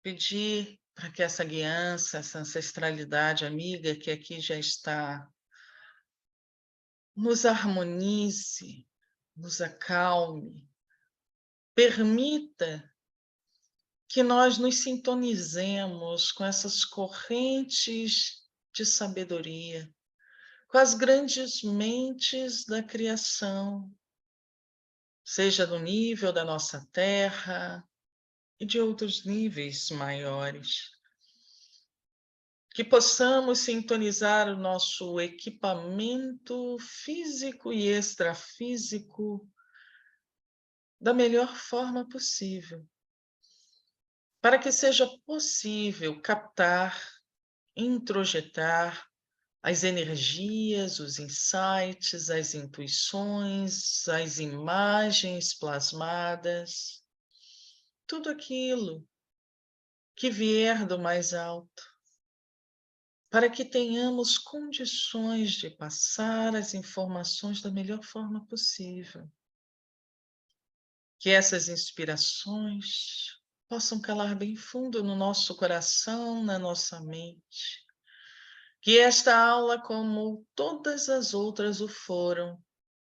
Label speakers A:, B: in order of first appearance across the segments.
A: pedir para que essa guiança, essa ancestralidade amiga que aqui já está, nos harmonize, nos acalme, permita que nós nos sintonizemos com essas correntes de sabedoria, com as grandes mentes da criação, seja no nível da nossa Terra e de outros níveis maiores. Que possamos sintonizar o nosso equipamento físico e extrafísico da melhor forma possível, para que seja possível captar, introjetar as energias, os insights, as intuições, as imagens plasmadas, tudo aquilo que vier do mais alto, para que tenhamos condições de passar as informações da melhor forma possível. Que essas inspirações possam calar bem fundo no nosso coração, na nossa mente. Que esta aula, como todas as outras o foram,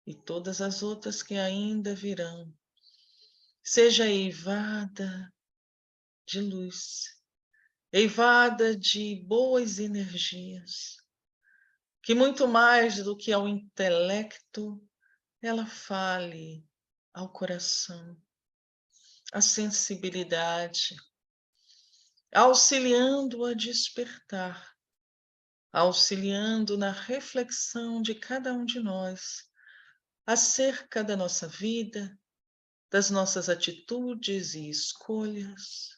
A: e todas as outras que ainda virão, seja eivada de luz, eivada de boas energias, que muito mais do que ao intelecto, ela fale ao coração, à sensibilidade, auxiliando a despertar, auxiliando na reflexão de cada um de nós acerca da nossa vida, das nossas atitudes e escolhas,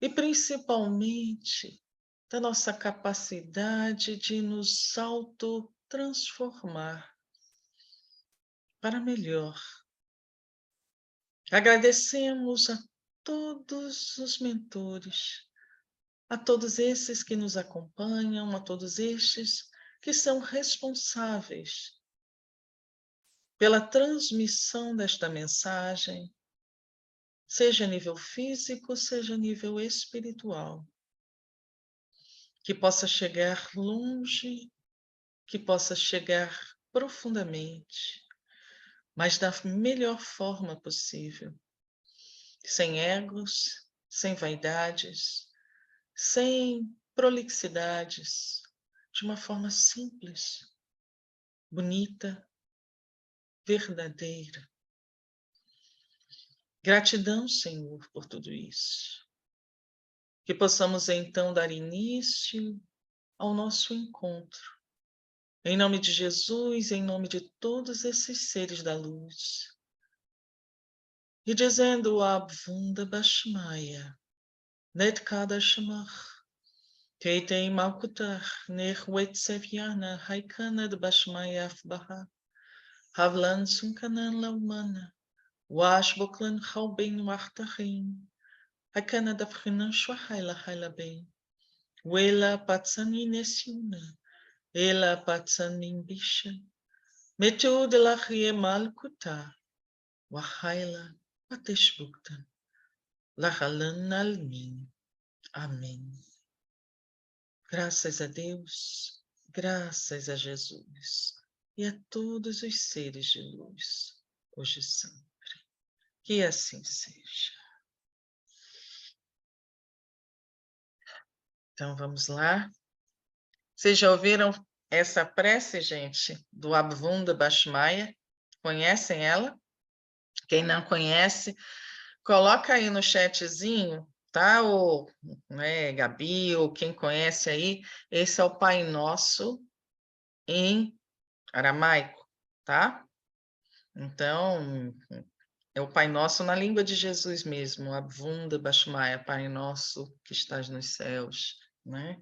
A: e principalmente da nossa capacidade de nos autotransformar para melhor. Agradecemos a todos os mentores, a todos esses que nos acompanham, a todos estes que são responsáveis pela transmissão desta mensagem, seja a nível físico, seja a nível espiritual. Que possa chegar longe, que possa chegar profundamente, mas da melhor forma possível, sem egos, sem vaidades, sem prolixidades, de uma forma simples, bonita, verdadeira. Gratidão, Senhor, por tudo isso. Que possamos então dar início ao nosso encontro. Em nome de Jesus, em nome de todos esses seres da luz. E dizendo Abvunda Bashmaya, Netkadashmach, Keitei Malkutar, Nerwetseviana, Haikana de Bashmaya Afbaha, Havlan Sunkanan Laumana, Washboklan Hauben Wartahin, Haikana da Frinan Shwahaila Hailaben, Wela Patsani Nesiuna, Ela Patsanin Bisha, Metu de la Rie Malkuta, Wahaila Pateshbuktan, Lahalan Almin. Amém. Graças a Deus, graças a Jesus e a todos os seres de luz, hoje e sempre. Que assim seja. Então vamos lá. Vocês já ouviram essa prece, gente, do Abvunda Bashmaya? Conhecem ela? Quem não conhece, coloca aí no chatzinho, tá? Ou, né, Gabi, ou quem conhece aí, esse é o Pai Nosso em aramaico, tá? Então, é o Pai Nosso na língua de Jesus mesmo, Abvunda Bashmaya, Pai Nosso que estás nos céus, né?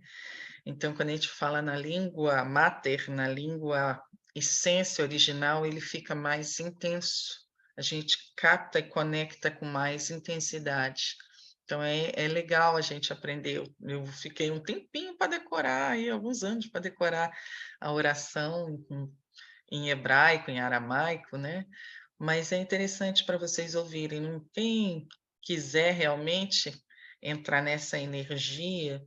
A: Então, quando a gente fala na língua mater, na língua essência original, ele fica mais intenso. A gente capta e conecta com mais intensidade. Então, é legal a gente aprender. Eu fiquei um tempinho para decorar, aí, alguns anos para decorar a oração em hebraico, em aramaico, né? Mas é interessante para vocês ouvirem. Quem quiser realmente, entrar nessa energia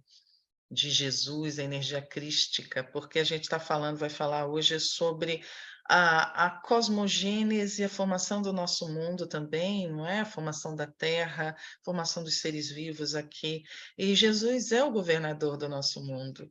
A: de Jesus, a energia crística, porque a gente está falando, vai falar hoje sobre a cosmogênese, a formação do nosso mundo também, não é? A formação da Terra, a formação dos seres vivos aqui. E Jesus é o governador do nosso mundo.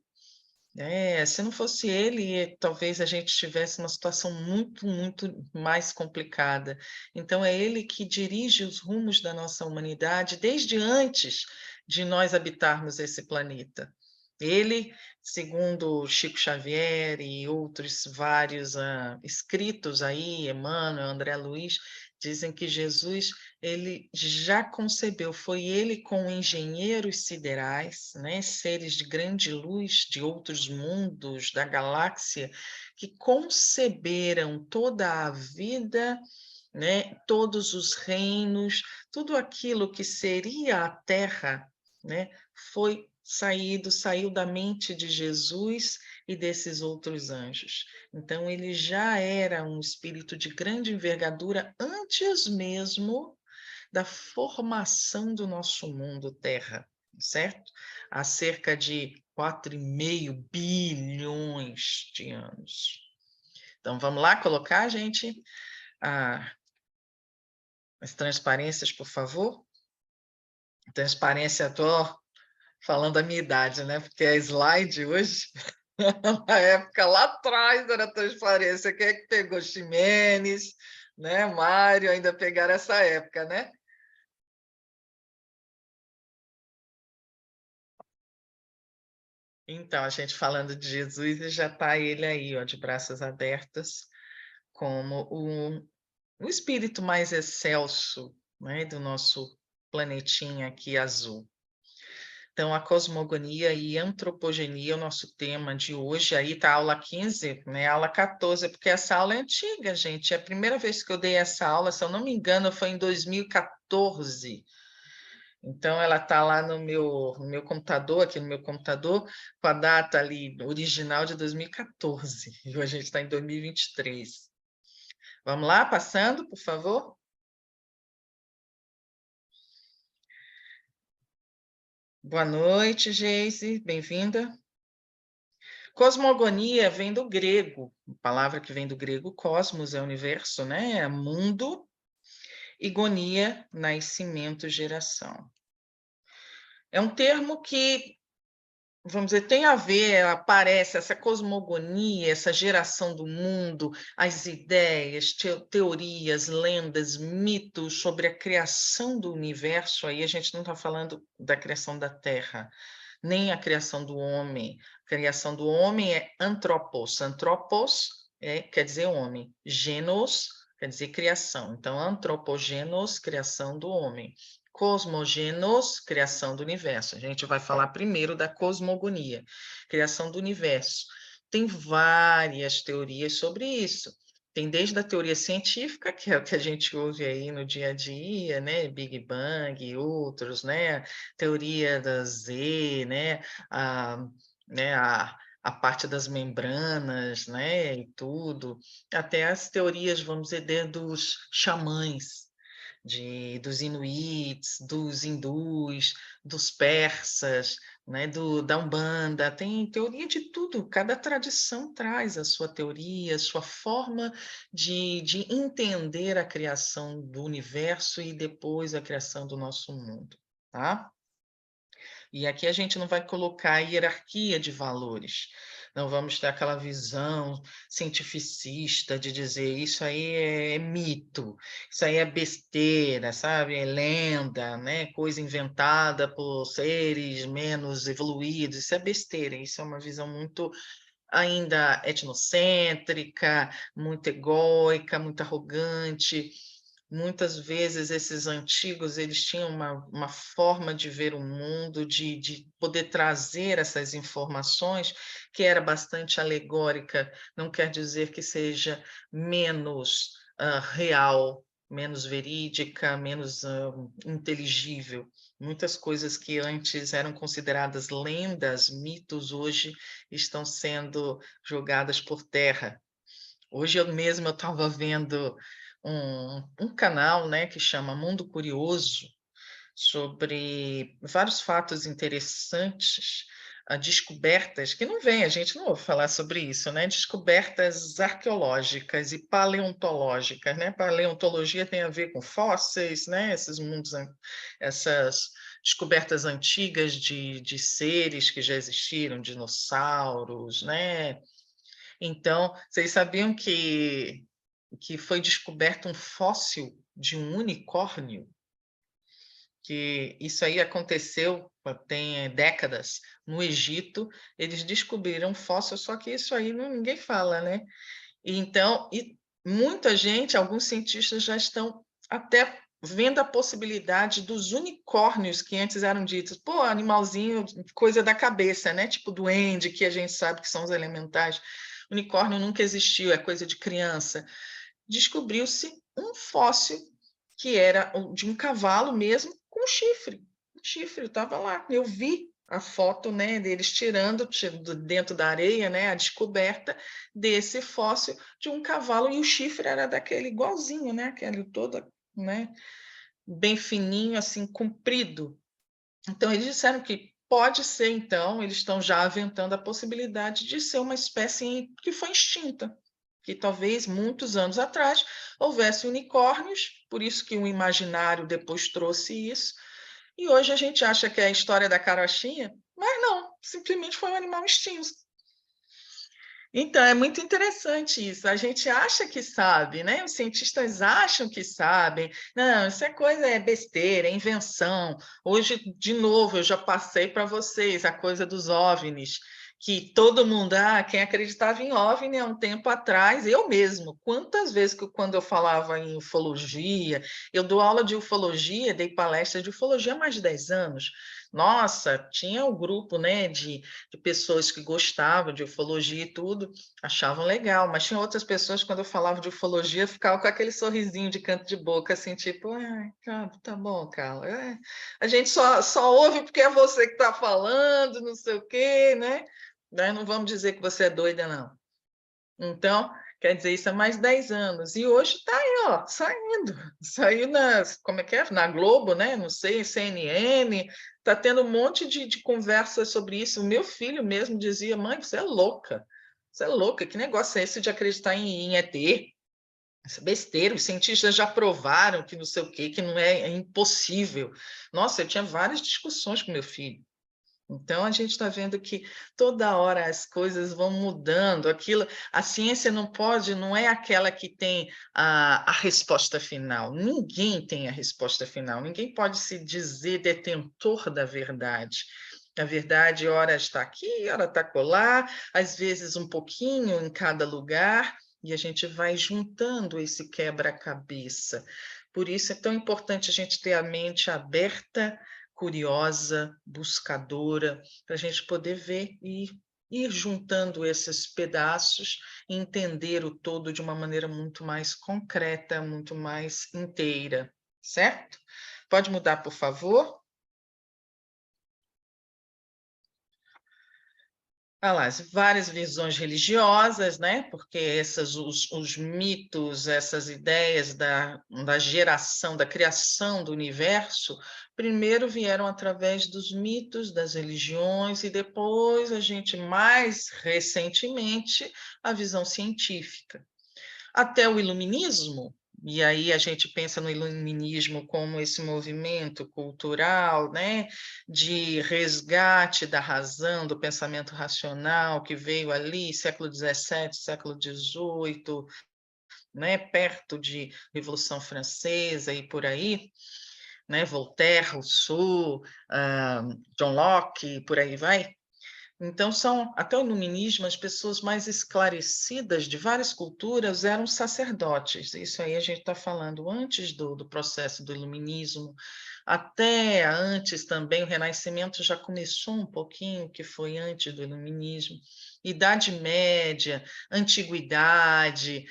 A: Se não fosse ele, talvez a gente tivesse uma situação muito, muito mais complicada. Então, é ele que dirige os rumos da nossa humanidade desde antes de nós habitarmos esse planeta. Ele, segundo Chico Xavier e outros vários escritos aí, Emmanuel, André Luiz, dizem que Jesus ele já concebeu, foi ele com engenheiros siderais, né, seres de grande luz de outros mundos da galáxia, que conceberam toda a vida, né, todos os reinos, tudo aquilo que seria a Terra, né, saiu da mente de Jesus e desses outros anjos. Então, ele já era um espírito de grande envergadura antes mesmo da formação do nosso mundo Terra, certo? Há cerca de 4,5 bilhões de anos. Então, vamos lá colocar, gente, as transparências, por favor. Transparência, estou falando a minha idade, né? Porque a slide hoje, na época lá atrás era transparência. Quem é que pegou? Ximenes, né? Mário, ainda pegaram essa época, né? Então, a gente falando de Jesus, e já está ele aí, ó, de braços abertos, como o espírito mais excelso, né, do nosso planetinha aqui azul. Então, a cosmogonia e antropogenia é o nosso tema de hoje. Aí está a aula 15, né? Aula 14, porque essa aula é antiga, gente. É a primeira vez que eu dei essa aula, se eu não me engano, foi em 2014. Então, ela está lá no meu computador, aqui no meu computador, com a data ali original de 2014. E a gente está em 2023. Vamos lá, passando, por favor. Boa noite, Geise, bem-vinda. Cosmogonia vem do grego, palavra que vem do grego, cosmos é universo, né? É mundo, e gonia, nascimento, geração. É um termo que, vamos dizer, tem a ver, aparece essa cosmogonia, essa geração do mundo, as ideias, teorias, lendas, mitos sobre a criação do universo. Aí a gente não está falando da criação da Terra, nem a criação do homem. A criação do homem é antropos. Antropos quer dizer homem. Genos quer dizer criação. Então, antropogenos, criação do homem. Cosmogenos, criação do universo. A gente vai falar primeiro da cosmogonia, criação do universo. Tem várias teorias sobre isso. Tem desde a teoria científica, que é o que a gente ouve aí no dia a dia, né? Big Bang e outros, né? Teoria da Z, né? A, né? A parte das membranas, né? E tudo. Até as teorias, vamos dizer, dos xamãs, dos inuits, dos hindus, dos persas, né, da Umbanda, tem teoria de tudo, cada tradição traz a sua teoria, a sua forma de entender a criação do universo e depois a criação do nosso mundo, tá? E aqui a gente não vai colocar hierarquia de valores, não vamos ter aquela visão cientificista de dizer isso aí é mito, isso aí é besteira, sabe? É lenda, né? Coisa inventada por seres menos evoluídos, isso é besteira, isso é uma visão muito ainda etnocêntrica, muito egóica, muito arrogante. Muitas vezes esses antigos eles tinham uma forma de ver o mundo, de poder trazer essas informações que era bastante alegórica, não quer dizer que seja menos real, menos verídica, menos inteligível. Muitas coisas que antes eram consideradas lendas, mitos, hoje estão sendo jogadas por terra. Hoje eu mesmo estava vendo um canal, né, que chama Mundo Curioso, sobre vários fatos interessantes, descobertas, que não vem, a gente não ouve falar sobre isso, né? Descobertas arqueológicas e paleontológicas, né? Paleontologia tem a ver com fósseis, né? Esses mundos, essas descobertas antigas de seres que já existiram, dinossauros, né? Então, vocês sabiam que foi descoberto um fóssil de um unicórnio? Que isso aí aconteceu tem décadas no Egito, eles descobriram um fóssil, só que isso aí ninguém fala, né? Então, muita gente, alguns cientistas já estão até vendo a possibilidade dos unicórnios que antes eram ditos, pô, animalzinho, coisa da cabeça, né? Tipo duende, que a gente sabe que são os elementais. Unicórnio nunca existiu, é coisa de criança. Descobriu-se um fóssil que era de um cavalo mesmo com chifre. O chifre estava lá. Eu vi a foto, né, deles tirando dentro da areia, né, a descoberta desse fóssil de um cavalo e o chifre era daquele igualzinho, né, aquele todo, né, bem fininho, assim, comprido. Então eles disseram que pode ser, então, eles estão já aventando a possibilidade de ser uma espécie que foi extinta, que talvez muitos anos atrás houvesse unicórnios, por isso que o imaginário depois trouxe isso, e hoje a gente acha que é a história da carochinha, mas não, simplesmente foi um animal extinto. Então, é muito interessante isso. A gente acha que sabe, né? Os cientistas acham que sabem. Não, isso é coisa, é besteira, é invenção. Hoje, de novo, eu já passei para vocês a coisa dos OVNIs, que todo mundo, quem acreditava em OVNI há um tempo atrás, eu mesmo, quantas vezes que quando eu falava em ufologia, eu dou aula de ufologia, dei palestra de ufologia há mais de 10 anos. Nossa, tinha um grupo, né, de pessoas que gostavam de ufologia e tudo, achavam legal, mas tinha outras pessoas, quando eu falava de ufologia, ficavam com aquele sorrisinho de canto de boca, assim, tipo, tá bom, Carla, a gente só ouve porque é você que está falando, não sei o quê, né? Daí não vamos dizer que você é doida, não. Então, quer dizer, isso há mais de 10 anos. E hoje está aí, ó, saindo. Saiu como é que é? Na Globo, né? Não sei, CNN. Está tendo um monte de conversas sobre isso. O meu filho mesmo dizia, mãe, você é louca. Você é louca. Que negócio é esse de acreditar em ET? Essa besteira. Os cientistas já provaram que não sei o quê, que não é impossível. Nossa, eu tinha várias discussões com meu filho. Então, a gente está vendo que toda hora as coisas vão mudando. A ciência não é aquela que tem a resposta final. Ninguém tem a resposta final. Ninguém pode se dizer detentor da verdade. A verdade, ora está aqui, ora está acolá, às vezes um pouquinho em cada lugar, e a gente vai juntando esse quebra-cabeça. Por isso é tão importante a gente ter a mente aberta, curiosa, buscadora, para a gente poder ver e ir juntando esses pedaços e entender o todo de uma maneira muito mais concreta, muito mais inteira, certo? Pode mudar, por favor? As várias visões religiosas, né? Porque os mitos, essas ideias da geração, da criação do universo, primeiro vieram através dos mitos, das religiões, e depois a gente, mais recentemente, a visão científica. Até o iluminismo, e aí a gente pensa no iluminismo como esse movimento cultural, né, de resgate da razão, do pensamento racional, que veio ali, século XVII, século XVIII, né, perto de Revolução Francesa e por aí, né, Voltaire, Rousseau, John Locke, por aí vai. Então, até o iluminismo, as pessoas mais esclarecidas de várias culturas eram sacerdotes. Isso aí a gente está falando antes do processo do iluminismo, até antes também, o Renascimento já começou um pouquinho, que foi antes do iluminismo. Idade Média, Antiguidade,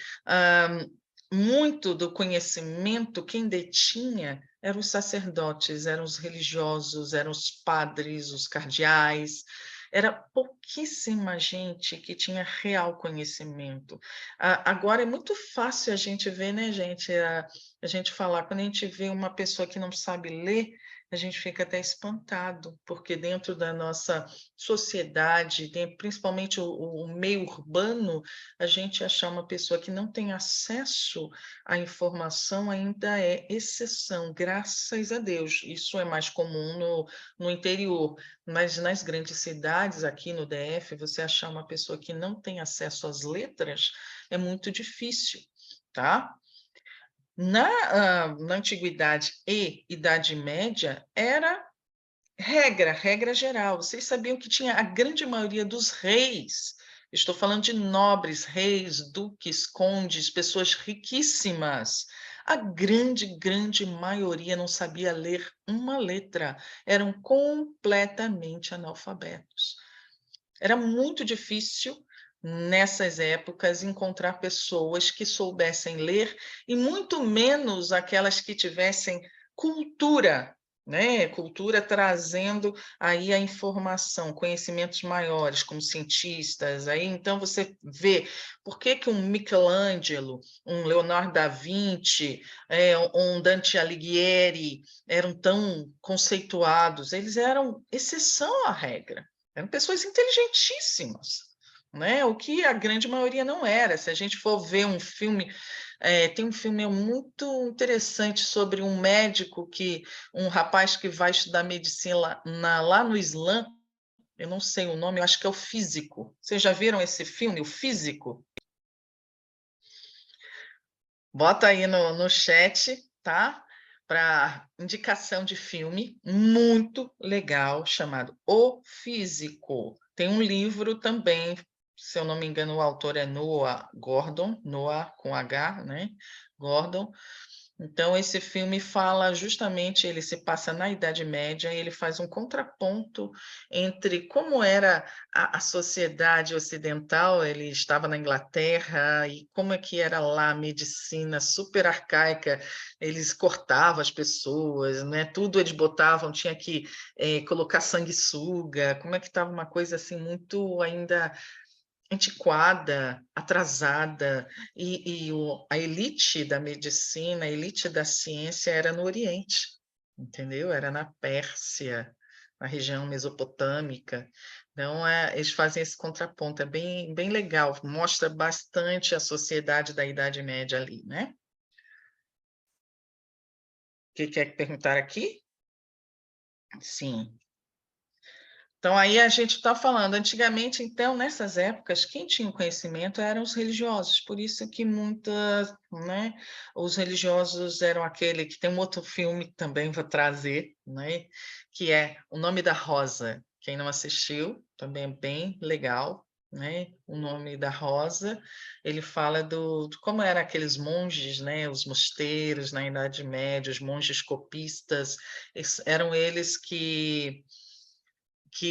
A: muito do conhecimento, quem detinha eram os sacerdotes, eram os religiosos, eram os padres, os cardeais, era pouquíssima gente que tinha real conhecimento. Agora é muito fácil a gente ver, né, gente? a gente falar. Quando a gente vê uma pessoa que não sabe ler, a gente fica até espantado, porque dentro da nossa sociedade, principalmente o meio urbano, a gente achar uma pessoa que não tem acesso à informação ainda é exceção, graças a Deus. Isso é mais comum no interior, mas nas grandes cidades, aqui no DF, você achar uma pessoa que não tem acesso às letras é muito difícil, tá? Na Antiguidade e Idade Média, era regra geral. Vocês sabiam que tinha a grande maioria dos reis, estou falando de nobres, reis, duques, condes, pessoas riquíssimas. A grande maioria não sabia ler uma letra, eram completamente analfabetos. Era muito difícil, nessas épocas, encontrar pessoas que soubessem ler, e muito menos aquelas que tivessem cultura, né? Cultura trazendo aí a informação, conhecimentos maiores, como cientistas. Aí, então, você vê por que que um Michelangelo, um Leonardo da Vinci, um Dante Alighieri eram tão conceituados. Eles eram exceção à regra. Eram pessoas inteligentíssimas, né? O que a grande maioria não era. Se a gente for ver um filme, tem um filme muito interessante sobre um médico um rapaz que vai estudar medicina lá no Islã, eu não sei o nome, eu acho que é o Físico. Vocês já viram esse filme, o Físico? Bota aí no chat, tá? Para indicação de filme muito legal chamado O Físico. Tem um livro também, se eu não me engano, o autor é Noah Gordon, Noah com H, né? Gordon. Então, esse filme fala justamente, ele se passa na Idade Média, e ele faz um contraponto entre como era a sociedade ocidental, ele estava na Inglaterra, e como é que era lá a medicina super arcaica, eles cortavam as pessoas, né? Tudo eles botavam, tinha que colocar sanguessuga, como é que estava uma coisa assim muito ainda antiquada, atrasada, a elite da medicina, a elite da ciência era no Oriente, entendeu? Era na Pérsia, na região mesopotâmica. Então, eles fazem esse contraponto, é bem legal, mostra bastante a sociedade da Idade Média ali, né? O que quer perguntar aqui? Sim. Então, aí a gente está falando, antigamente, então, nessas épocas, quem tinha o conhecimento eram os religiosos, por isso que muitas, né, os religiosos eram aquele, que tem um outro filme que também vou trazer, né, que é O Nome da Rosa. Quem não assistiu, também é bem legal, né, O Nome da Rosa, ele fala de como eram aqueles monges, né, os mosteiros na Idade Média, os monges copistas, eram eles que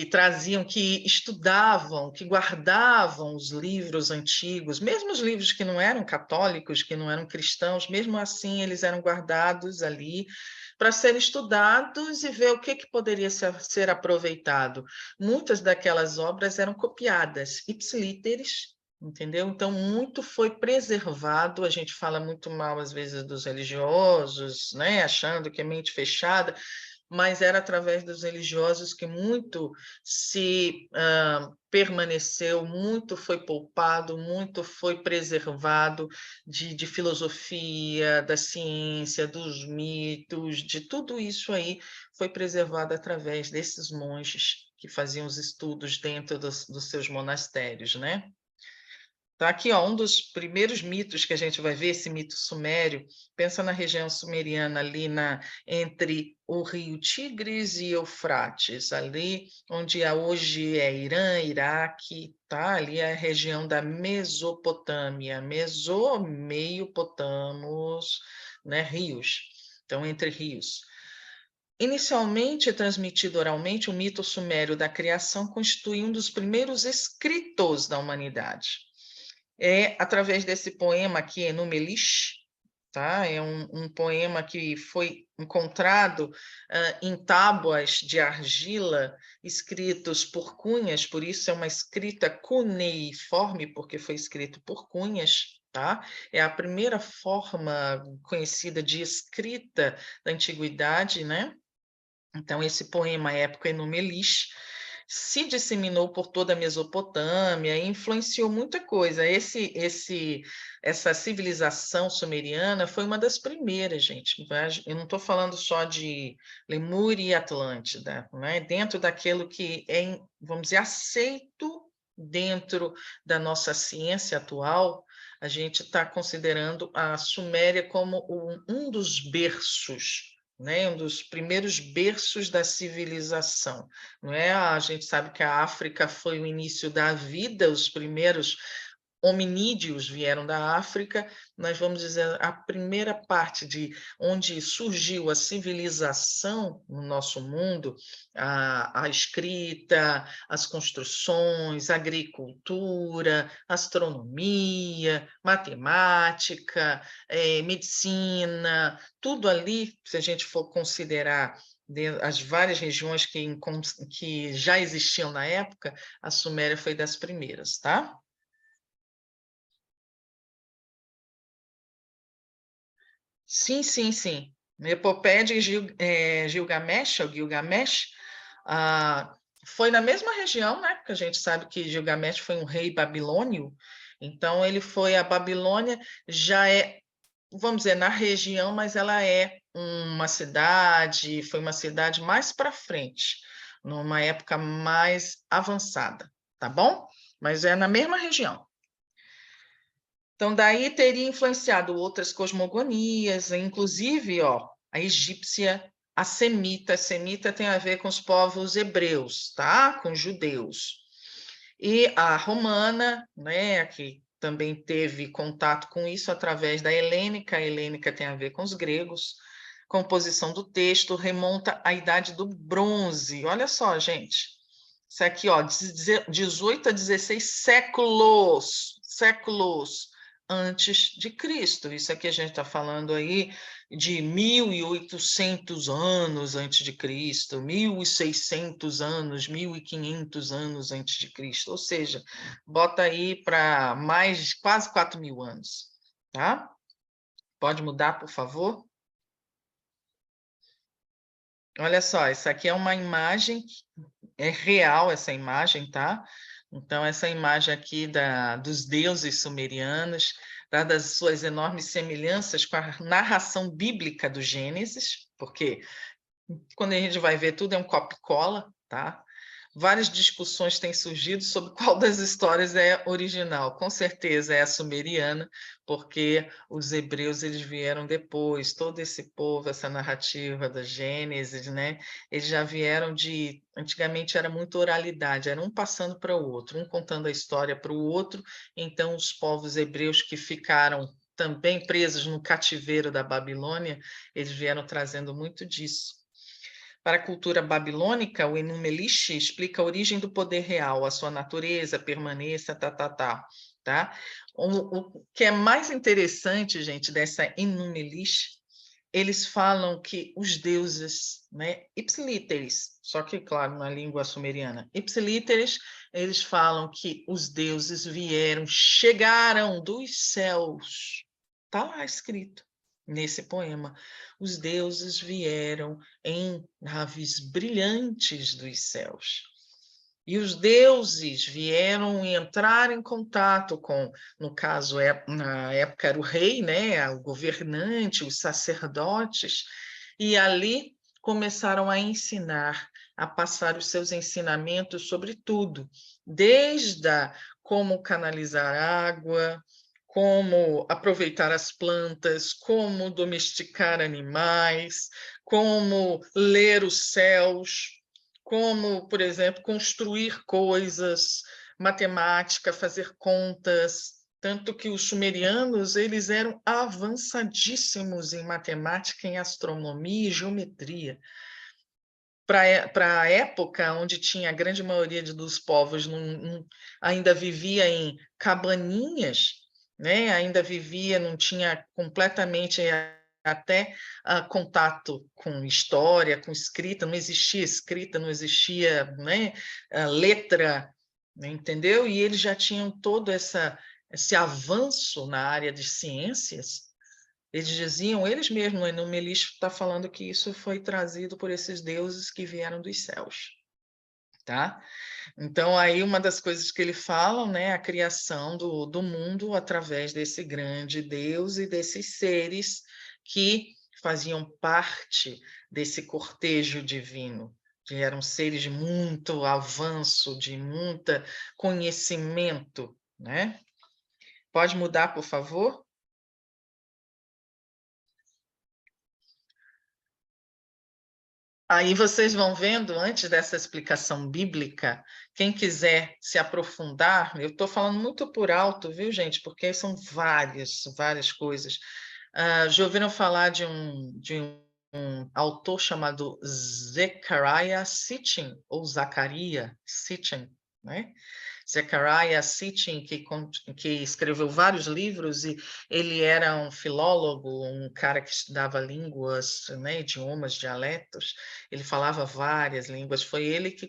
A: traziam, que estudavam, que guardavam os livros antigos, mesmo os livros que não eram católicos, que não eram cristãos, mesmo assim eles eram guardados ali para serem estudados e ver o que poderia ser aproveitado. Muitas daquelas obras eram copiadas, ipsilíteres, entendeu? Então, muito foi preservado, a gente fala muito mal, às vezes, dos religiosos, né? Achando que é mente fechada, mas era através dos religiosos que muito se permaneceu, muito foi poupado, muito foi preservado de filosofia, da ciência, dos mitos, de tudo isso aí foi preservado através desses monges que faziam os estudos dentro dos seus monastérios, né? Tá aqui, ó, um dos primeiros mitos que a gente vai ver, esse mito sumério, pensa na região sumeriana ali entre o rio Tigres e Eufrates, ali onde hoje é Irã, Iraque, tá? Ali é a região da Mesopotâmia, meio potamos, né? Rios, então entre rios. Inicialmente transmitido oralmente, o mito sumério da criação constitui um dos primeiros escritos da humanidade. É através desse poema aqui, Enumelish, tá? É um poema que foi encontrado em tábuas de argila, escritos por cunhas, por isso é uma escrita cuneiforme, porque foi escrito por cunhas, tá? É a primeira forma conhecida de escrita da antiguidade, né? Então, esse poema épico Enuma-Elish se disseminou por toda a Mesopotâmia e influenciou muita coisa. Essa civilização sumeriana foi uma das primeiras, gente. Eu não estou falando só de Lemúria e Atlântida, né? Dentro daquilo que é, vamos dizer, aceito dentro da nossa ciência atual, a gente está considerando a Suméria como um dos berços, né, um dos primeiros berços da civilização, não é? A gente sabe que a África foi o início da vida, os primeiros hominídeos vieram da África, nós vamos dizer a primeira parte de onde surgiu a civilização no nosso mundo, a escrita, as construções, a agricultura, astronomia, matemática, medicina, tudo ali, se a gente for considerar as várias regiões que já existiam na época, a Suméria foi das primeiras, tá? Sim, sim, sim. Na Epopeia de Gilgamesh, ou Gilgamesh, ah, foi na mesma região, né? Porque a gente sabe que Gilgamesh foi um rei babilônio, então ele foi a Babilônia, já é, vamos dizer, na região, mas ela é uma cidade, foi uma cidade mais para frente, numa época mais avançada, tá bom? Mas é na mesma região. Então, daí teria influenciado outras cosmogonias, inclusive, ó, a egípcia, a semita tem a ver com os povos hebreus, tá? Com os judeus. E a romana, né, que também teve contato com isso através da helênica, a helênica tem a ver com os gregos. Composição do texto remonta à idade do bronze. Olha só, gente. Isso aqui, ó, 18 a 16 séculos antes de Cristo. Isso aqui a gente está falando aí de 1.800 anos antes de Cristo, 1.600 anos, 1.500 anos antes de Cristo. Ou seja, bota aí para mais quase 4.000 anos, tá? Pode mudar, por favor? Olha só, isso aqui é uma imagem, é real essa imagem, tá? Então, essa imagem aqui dos deuses sumerianos, dadas as suas enormes semelhanças com a narração bíblica do Gênesis, porque quando a gente vai ver tudo é um copia-cola, tá? Várias discussões têm surgido sobre qual das histórias é original. Com certeza é a sumeriana, porque os hebreus eles vieram depois, todo esse povo, essa narrativa da Gênesis, né? Eles já vieram de... Antigamente era muita oralidade, era um passando para o outro, um contando a história para o outro. Então, os povos hebreus que ficaram também presos no cativeiro da Babilônia, eles vieram trazendo muito disso. Para a cultura babilônica, o Enuma Elish explica a origem do poder real, a sua natureza, permanência, tá? O que é mais interessante, gente, dessa Enuma Elish, eles falam que os deuses, né, ipsilíteres, só que, claro, na língua sumeriana, ipsilíteres, eles falam que os deuses vieram, chegaram dos céus. Está lá escrito nesse poema. Os deuses vieram em naves brilhantes dos céus. E os deuses vieram entrar em contato com, no caso, na época era o rei, né, o governante, os sacerdotes, e ali começaram a ensinar, a passar os seus ensinamentos sobre tudo, desde como canalizar água, como aproveitar as plantas, como domesticar animais, como ler os céus, como, por exemplo, construir coisas, matemática, fazer contas, tanto que os sumerianos eles eram avançadíssimos em matemática, em astronomia e geometria. Para a época onde tinha a grande maioria dos povos ainda vivia em cabaninhas, né? Ainda vivia, não tinha completamente até contato com história, com escrita, não existia escrita, não existia, né, letra, né, entendeu? E eles já tinham toda esse avanço na área de ciências, eles diziam, eles mesmos, o Enuma Elish está falando que isso foi trazido por esses deuses que vieram dos céus, tá? Então, aí uma das coisas que ele fala, né, a criação do mundo através desse grande Deus e desses seres que faziam parte desse cortejo divino, que eram seres de muito avanço, de muito conhecimento, né? Pode mudar, por favor? Aí vocês vão vendo, antes dessa explicação bíblica, quem quiser se aprofundar, eu estou falando muito por alto, viu, gente? Porque são várias coisas. Já ouviram falar de um autor chamado Zecharia Sitchin, ou Zacaria Sitchin, né? Zecharia Sitchin, que escreveu vários livros, e ele era um filólogo, um cara que estudava línguas, né, idiomas, dialetos, ele falava várias línguas, foi ele que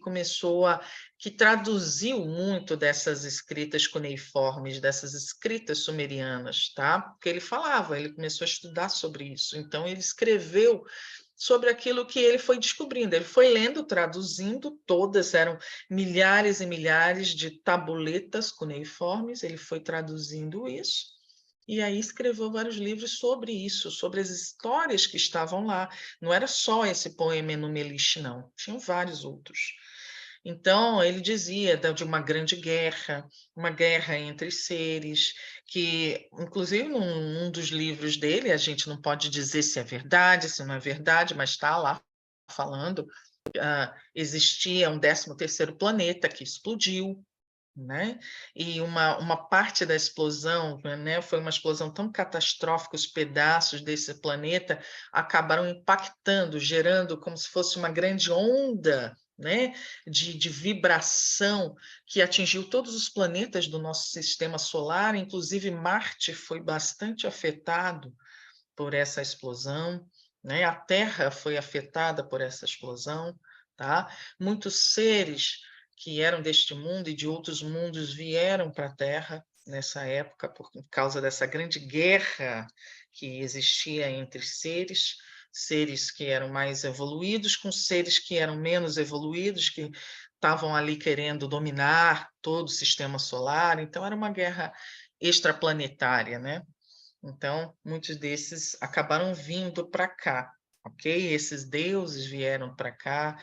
A: que traduziu muito dessas escritas cuneiformes, dessas escritas sumerianas, tá? Porque ele falava, ele começou a estudar sobre isso, então ele escreveu sobre aquilo que ele foi descobrindo. Ele foi lendo, traduzindo, todas eram milhares e milhares de tabuletas cuneiformes, ele foi traduzindo isso, e aí escreveu vários livros sobre isso, sobre as histórias que estavam lá. Não era só esse poema Enuma Elish, não, tinham vários outros. Então, ele dizia de uma guerra entre seres, que, inclusive, num dos livros dele, a gente não pode dizer se é verdade, se não é verdade, mas está lá falando, existia um 13º planeta que explodiu, né? E uma parte da explosão, né, foi uma explosão tão catastrófica, os pedaços desse planeta acabaram impactando, gerando como se fosse uma grande onda, né, de vibração que atingiu todos os planetas do nosso sistema solar, inclusive Marte foi bastante afetado por essa explosão, né? A Terra foi afetada por essa explosão, tá? Muitos seres que eram deste mundo e de outros mundos vieram para a Terra nessa época por causa dessa grande guerra que existia entre seres, seres que eram mais evoluídos com seres que eram menos evoluídos, que estavam ali querendo dominar todo o sistema solar. Então era uma guerra extraplanetária, né? Então, muitos desses acabaram vindo para cá, ok? Esses deuses vieram para cá.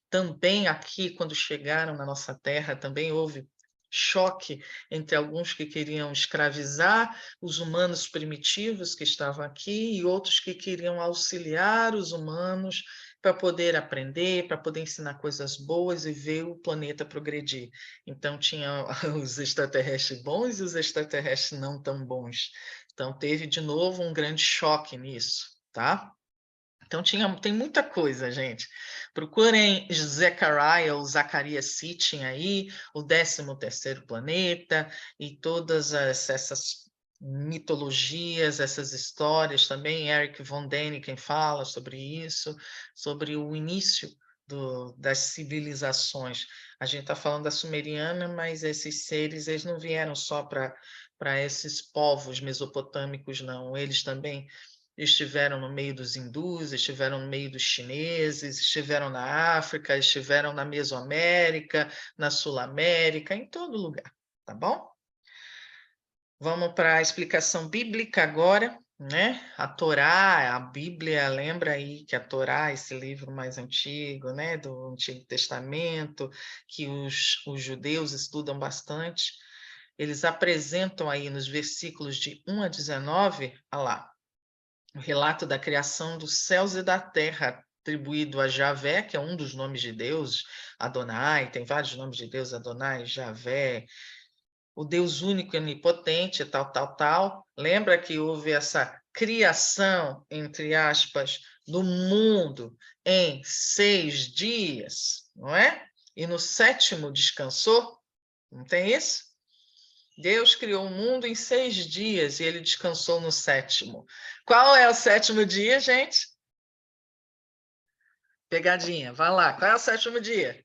A: Também aqui, quando chegaram na nossa terra, também houve choque entre alguns que queriam escravizar os humanos primitivos que estavam aqui e outros que queriam auxiliar os humanos para poder aprender, para poder ensinar coisas boas e ver o planeta progredir. Então, tinha os extraterrestres bons e os extraterrestres não tão bons. Então, teve de novo um grande choque nisso, tá? Então tem muita coisa, gente. Procurem Zechariah ou Zacarias Sitchin aí, o 13º planeta, e todas essas mitologias, essas histórias também. Eric von Däniken fala sobre isso, sobre o início das civilizações. A gente está falando da Sumeriana, mas esses seres eles não vieram só para esses povos mesopotâmicos, não. Eles também estiveram no meio dos hindus, estiveram no meio dos chineses, estiveram na África, estiveram na Mesoamérica, na Sul-América, em todo lugar, tá bom? Vamos para a explicação bíblica agora, né? A Torá, a Bíblia, lembra aí que a Torá, esse livro mais antigo, né, do Antigo Testamento, que os judeus estudam bastante, eles apresentam aí nos versículos de 1 a 19, olha lá, o relato da criação dos céus e da terra, atribuído a Javé, que é um dos nomes de Deus, Adonai, tem vários nomes de Deus, Adonai, Javé, o Deus único e onipotente, tal, tal, tal. Lembra que houve essa criação, entre aspas, do mundo em 6 dias, não é? E no 7º descansou? Não tem isso? Deus criou o mundo em 6 dias e ele descansou no 7º. Qual é o 7º dia, gente? Pegadinha, vai lá. Qual é o 7º dia?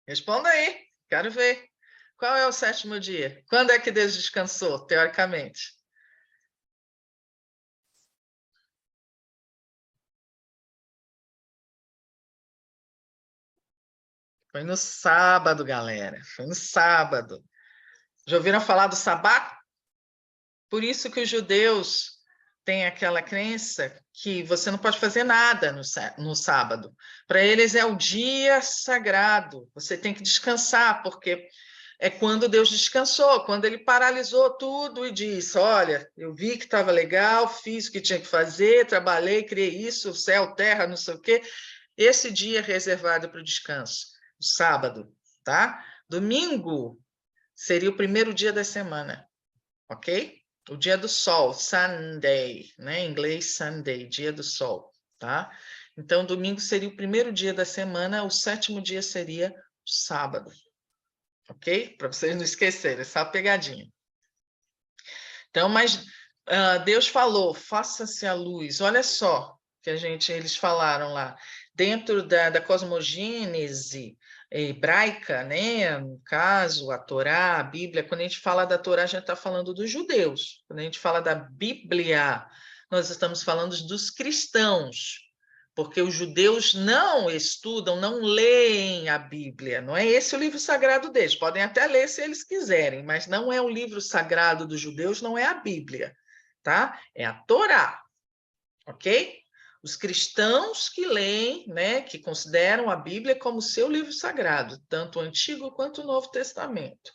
A: Responda aí, quero ver. Qual é o sétimo dia? Quando é que Deus descansou, teoricamente? Foi no sábado, galera. Foi no sábado. Já ouviram falar do sabá? Por isso que os judeus têm aquela crença que você não pode fazer nada no sábado. Para eles é o dia sagrado. Você tem que descansar, porque é quando Deus descansou, quando ele paralisou tudo e disse: Olha, eu vi que estava legal, fiz o que tinha que fazer, trabalhei, criei isso, céu, terra, não sei o quê. Esse dia é reservado para o descanso, o sábado, tá? Domingo seria o primeiro dia da semana, ok? O dia do sol, Sunday, né? Em inglês, Sunday, dia do sol, tá? Então, domingo seria o primeiro dia da semana, o sétimo dia seria o sábado, ok? Para vocês não esquecerem, essa pegadinha. Então, mas Deus falou, faça-se a luz. Olha só que eles falaram lá, dentro da cosmogênese hebraica, né? No caso, a Torá, a Bíblia, quando a gente fala da Torá, a gente está falando dos judeus. Quando a gente fala da Bíblia, nós estamos falando dos cristãos, porque os judeus não estudam, não leem a Bíblia. Não é esse o livro sagrado deles. Podem até ler se eles quiserem, mas não é o livro sagrado dos judeus, não é a Bíblia, tá? É a Torá, ok? Os cristãos que leem, né, que consideram a Bíblia como seu livro sagrado, tanto o Antigo quanto o Novo Testamento.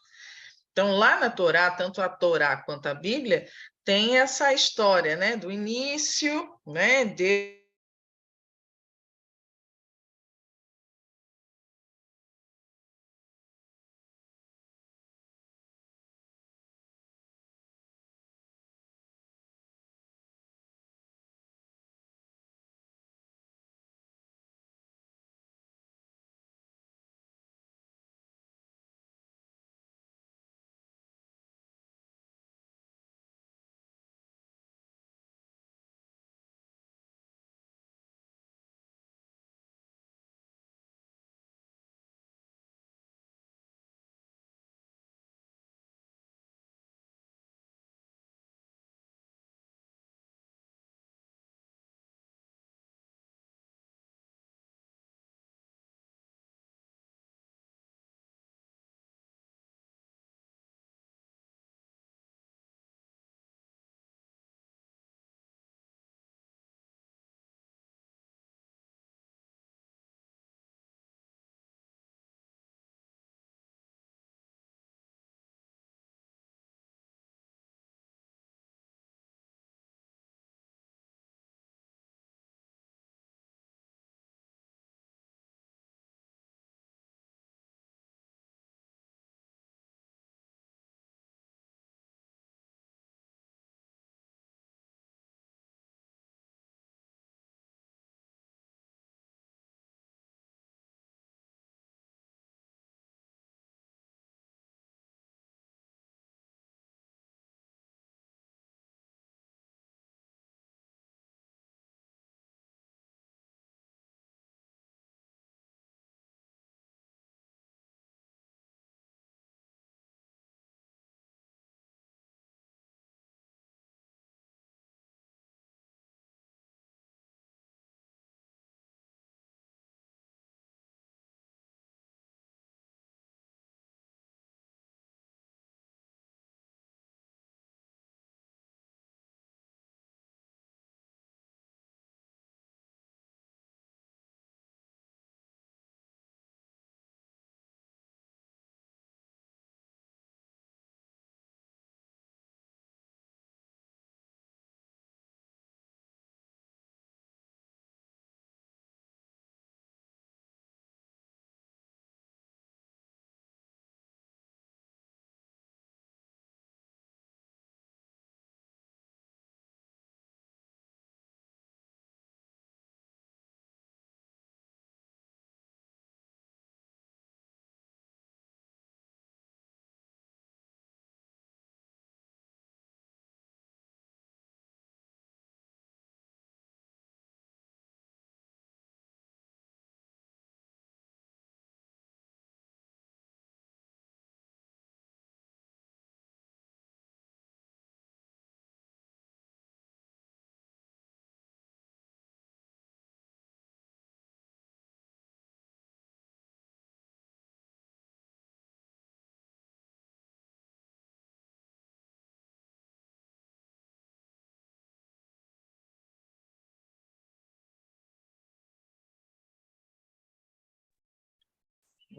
A: Então, lá na Torá, tanto a Torá quanto a Bíblia, tem essa história, né, do início, né, de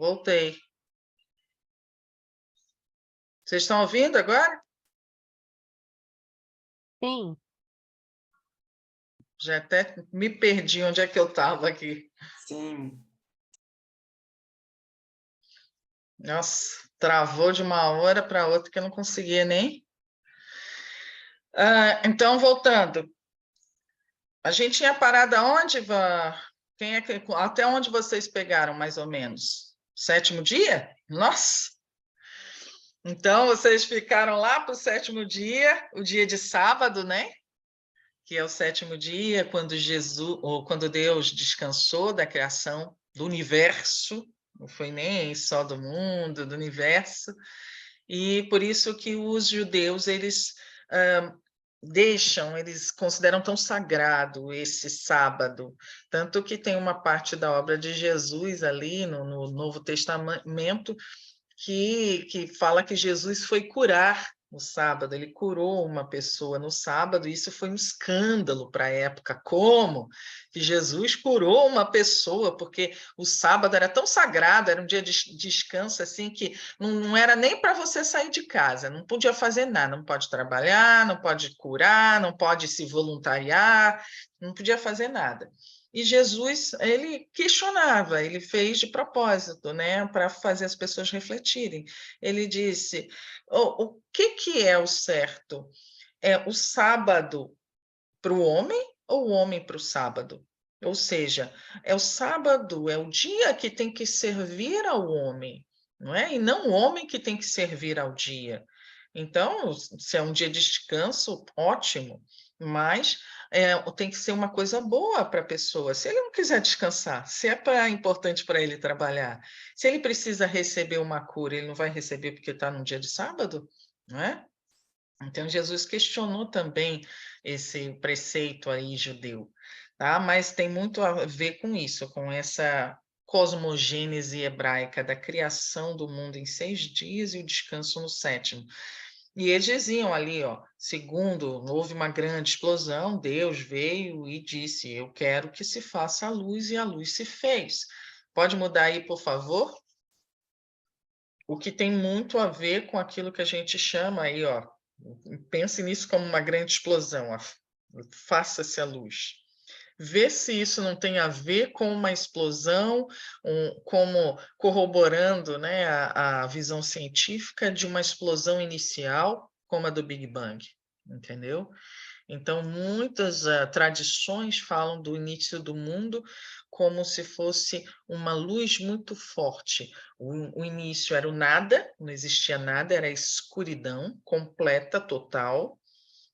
A: Voltei. Vocês estão ouvindo agora?
B: Sim.
A: Já até me perdi onde é que eu estava aqui.
C: Sim.
A: Nossa, travou de uma hora para outra que eu não conseguia nem. Então, voltando. A gente tinha parado aonde, até onde vocês pegaram, mais ou menos? 7º dia? Nossa! Então, vocês ficaram lá para o 7º dia, o dia de sábado, né? Que é o 7º dia, quando quando Deus descansou da criação do universo, não foi nem só do mundo, do universo, e por isso que os judeus, eles eles consideram tão sagrado esse sábado, tanto que tem uma parte da obra de Jesus ali no Novo Testamento que fala que Jesus foi curar no sábado, ele curou uma pessoa no sábado, e isso foi um escândalo para a época. Como que Jesus curou uma pessoa? Porque o sábado era tão sagrado, era um dia de descanso assim, que não era nem para você sair de casa, não podia fazer nada, não pode trabalhar, não pode curar, não pode se voluntariar, não podia fazer nada. E Jesus, ele questionava, ele fez de propósito, né, para fazer as pessoas refletirem. Ele disse: o que é o certo? É o sábado para o homem ou o homem para o sábado? Ou seja, é o sábado, é o dia que tem que servir ao homem, não é? E não o homem que tem que servir ao dia. Então, se é um dia de descanso, ótimo, mas tem que ser uma coisa boa para a pessoa. Se ele não quiser descansar, se é importante para ele trabalhar, se ele precisa receber uma cura, ele não vai receber porque está num dia de sábado, não é? Então, Jesus questionou também esse preceito aí judeu, tá? Mas tem muito a ver com isso, com essa cosmogênese hebraica da criação do mundo em 6 dias e o descanso no 7º. E eles diziam ali, ó, segundo, houve uma grande explosão, Deus veio e disse: eu quero que se faça a luz, e a luz se fez. Pode mudar aí, por favor? O que tem muito a ver com aquilo que a gente chama aí, ó, pense nisso como uma grande explosão, ó, faça-se a luz. Vê se isso não tem a ver com uma explosão, como corroborando, né, a visão científica de uma explosão inicial, como a do Big Bang, entendeu? Então, muitas tradições falam do início do mundo como se fosse uma luz muito forte. O início era o nada, não existia nada, era a escuridão completa, total,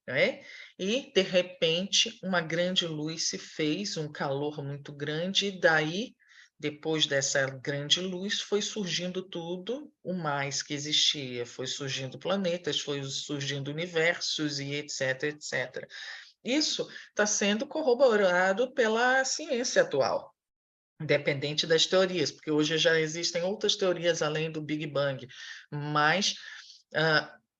A: né? E, de repente, uma grande luz se fez, um calor muito grande, e daí, depois dessa grande luz, foi surgindo tudo o mais que existia, foi surgindo planetas, foi surgindo universos e etc, etc. Isso está sendo corroborado pela ciência atual, independente das teorias, porque hoje já existem outras teorias além do Big Bang, mas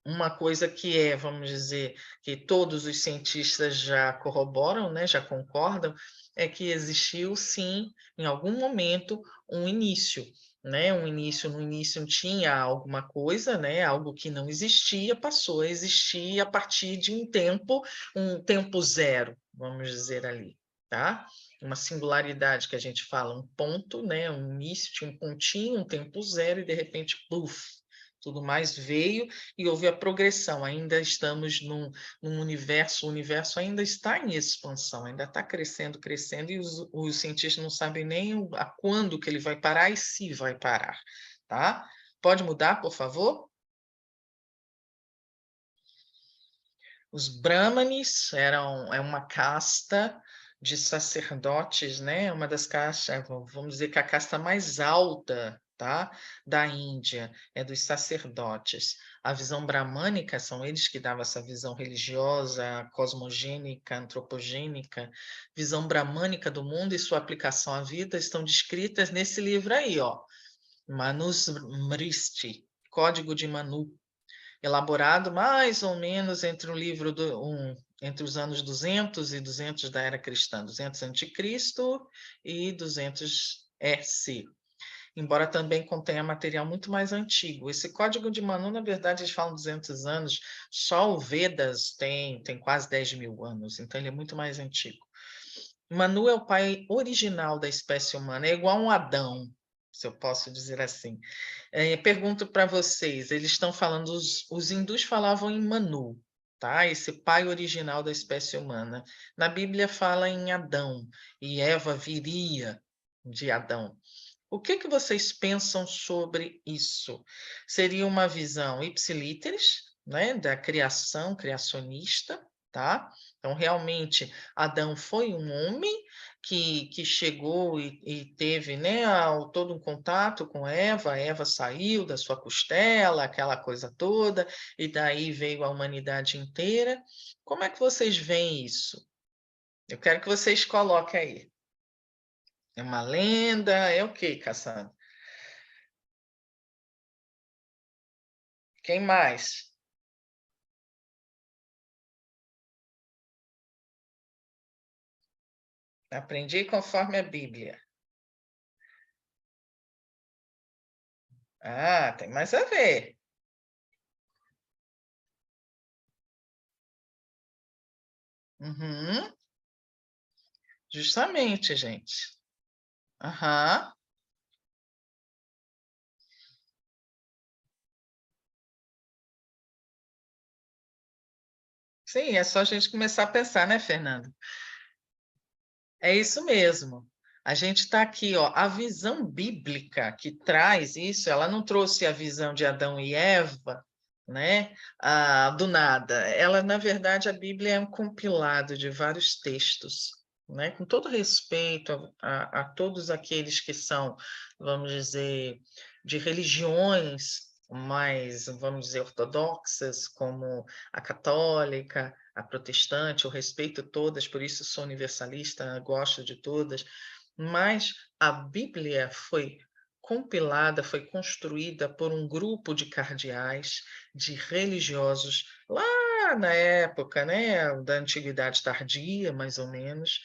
A: uma coisa que vamos dizer, que todos os cientistas já corroboram, né, já concordam, é que existiu, sim, em algum momento, um início, né? No início tinha alguma coisa, né? Algo que não existia, passou a existir a partir de um tempo zero, vamos dizer ali, tá? Uma singularidade que a gente fala, um ponto, né? Um início, tinha um pontinho, um tempo zero, e de repente, puf, tudo mais veio e houve a progressão. Ainda estamos num universo, o universo ainda está em expansão, ainda está crescendo, crescendo, e os cientistas não sabem nem a quando que ele vai parar e se vai parar, tá? Pode mudar, por favor? Os Brahmanes é uma casta de sacerdotes, né? Uma das castas, vamos dizer que a casta mais alta, tá? Da Índia, é dos sacerdotes. A visão bramânica são eles que davam essa visão religiosa, cosmogênica, antropogênica. Visão bramânica do mundo e sua aplicação à vida estão descritas nesse livro aí, ó. Manusmriti, Código de Manu, elaborado mais ou menos entre os anos 200 e 200 da era cristã, 200 a.C. e 200 EC. embora também contenha material muito mais antigo. Esse Código de Manu, na verdade, eles falam 200 anos, só o Vedas tem quase 10.000 anos, então ele é muito mais antigo. Manu é o pai original da espécie humana, é igual um Adão, se eu posso dizer assim. Pergunto para vocês, eles estão falando, os hindus falavam em Manu, tá? Esse pai original da espécie humana. Na Bíblia fala em Adão, e Eva viria de Adão. O que que vocês pensam sobre isso? Seria uma visão ipsilíteris, né, da criação, criacionista, tá? Então, realmente, Adão foi um homem que chegou e teve, né, todo um contato com Eva, a Eva saiu da sua costela, aquela coisa toda, e daí veio a humanidade inteira. Como é que vocês veem isso? Eu quero que vocês coloquem aí. É uma lenda? É o quê, Cassandra? Quem mais? Aprendi conforme a Bíblia. Ah, tem mais a ver. Uhum, justamente, gente. Aham. Sim, é só a gente começar a pensar, né, Fernando? É isso mesmo. A gente está aqui, ó, a visão bíblica que traz isso, ela não trouxe a visão de Adão e Eva, né, do nada. Ela, na verdade, a Bíblia é um compilado de vários textos, né, com todo respeito a todos aqueles que são, vamos dizer, de religiões mais, vamos dizer, ortodoxas, como a católica, a protestante, eu respeito todas, por isso sou universalista, gosto de todas, mas a Bíblia foi compilada, foi construída por um grupo de cardeais, de religiosos, lá na época, né, da Antiguidade Tardia, mais ou menos,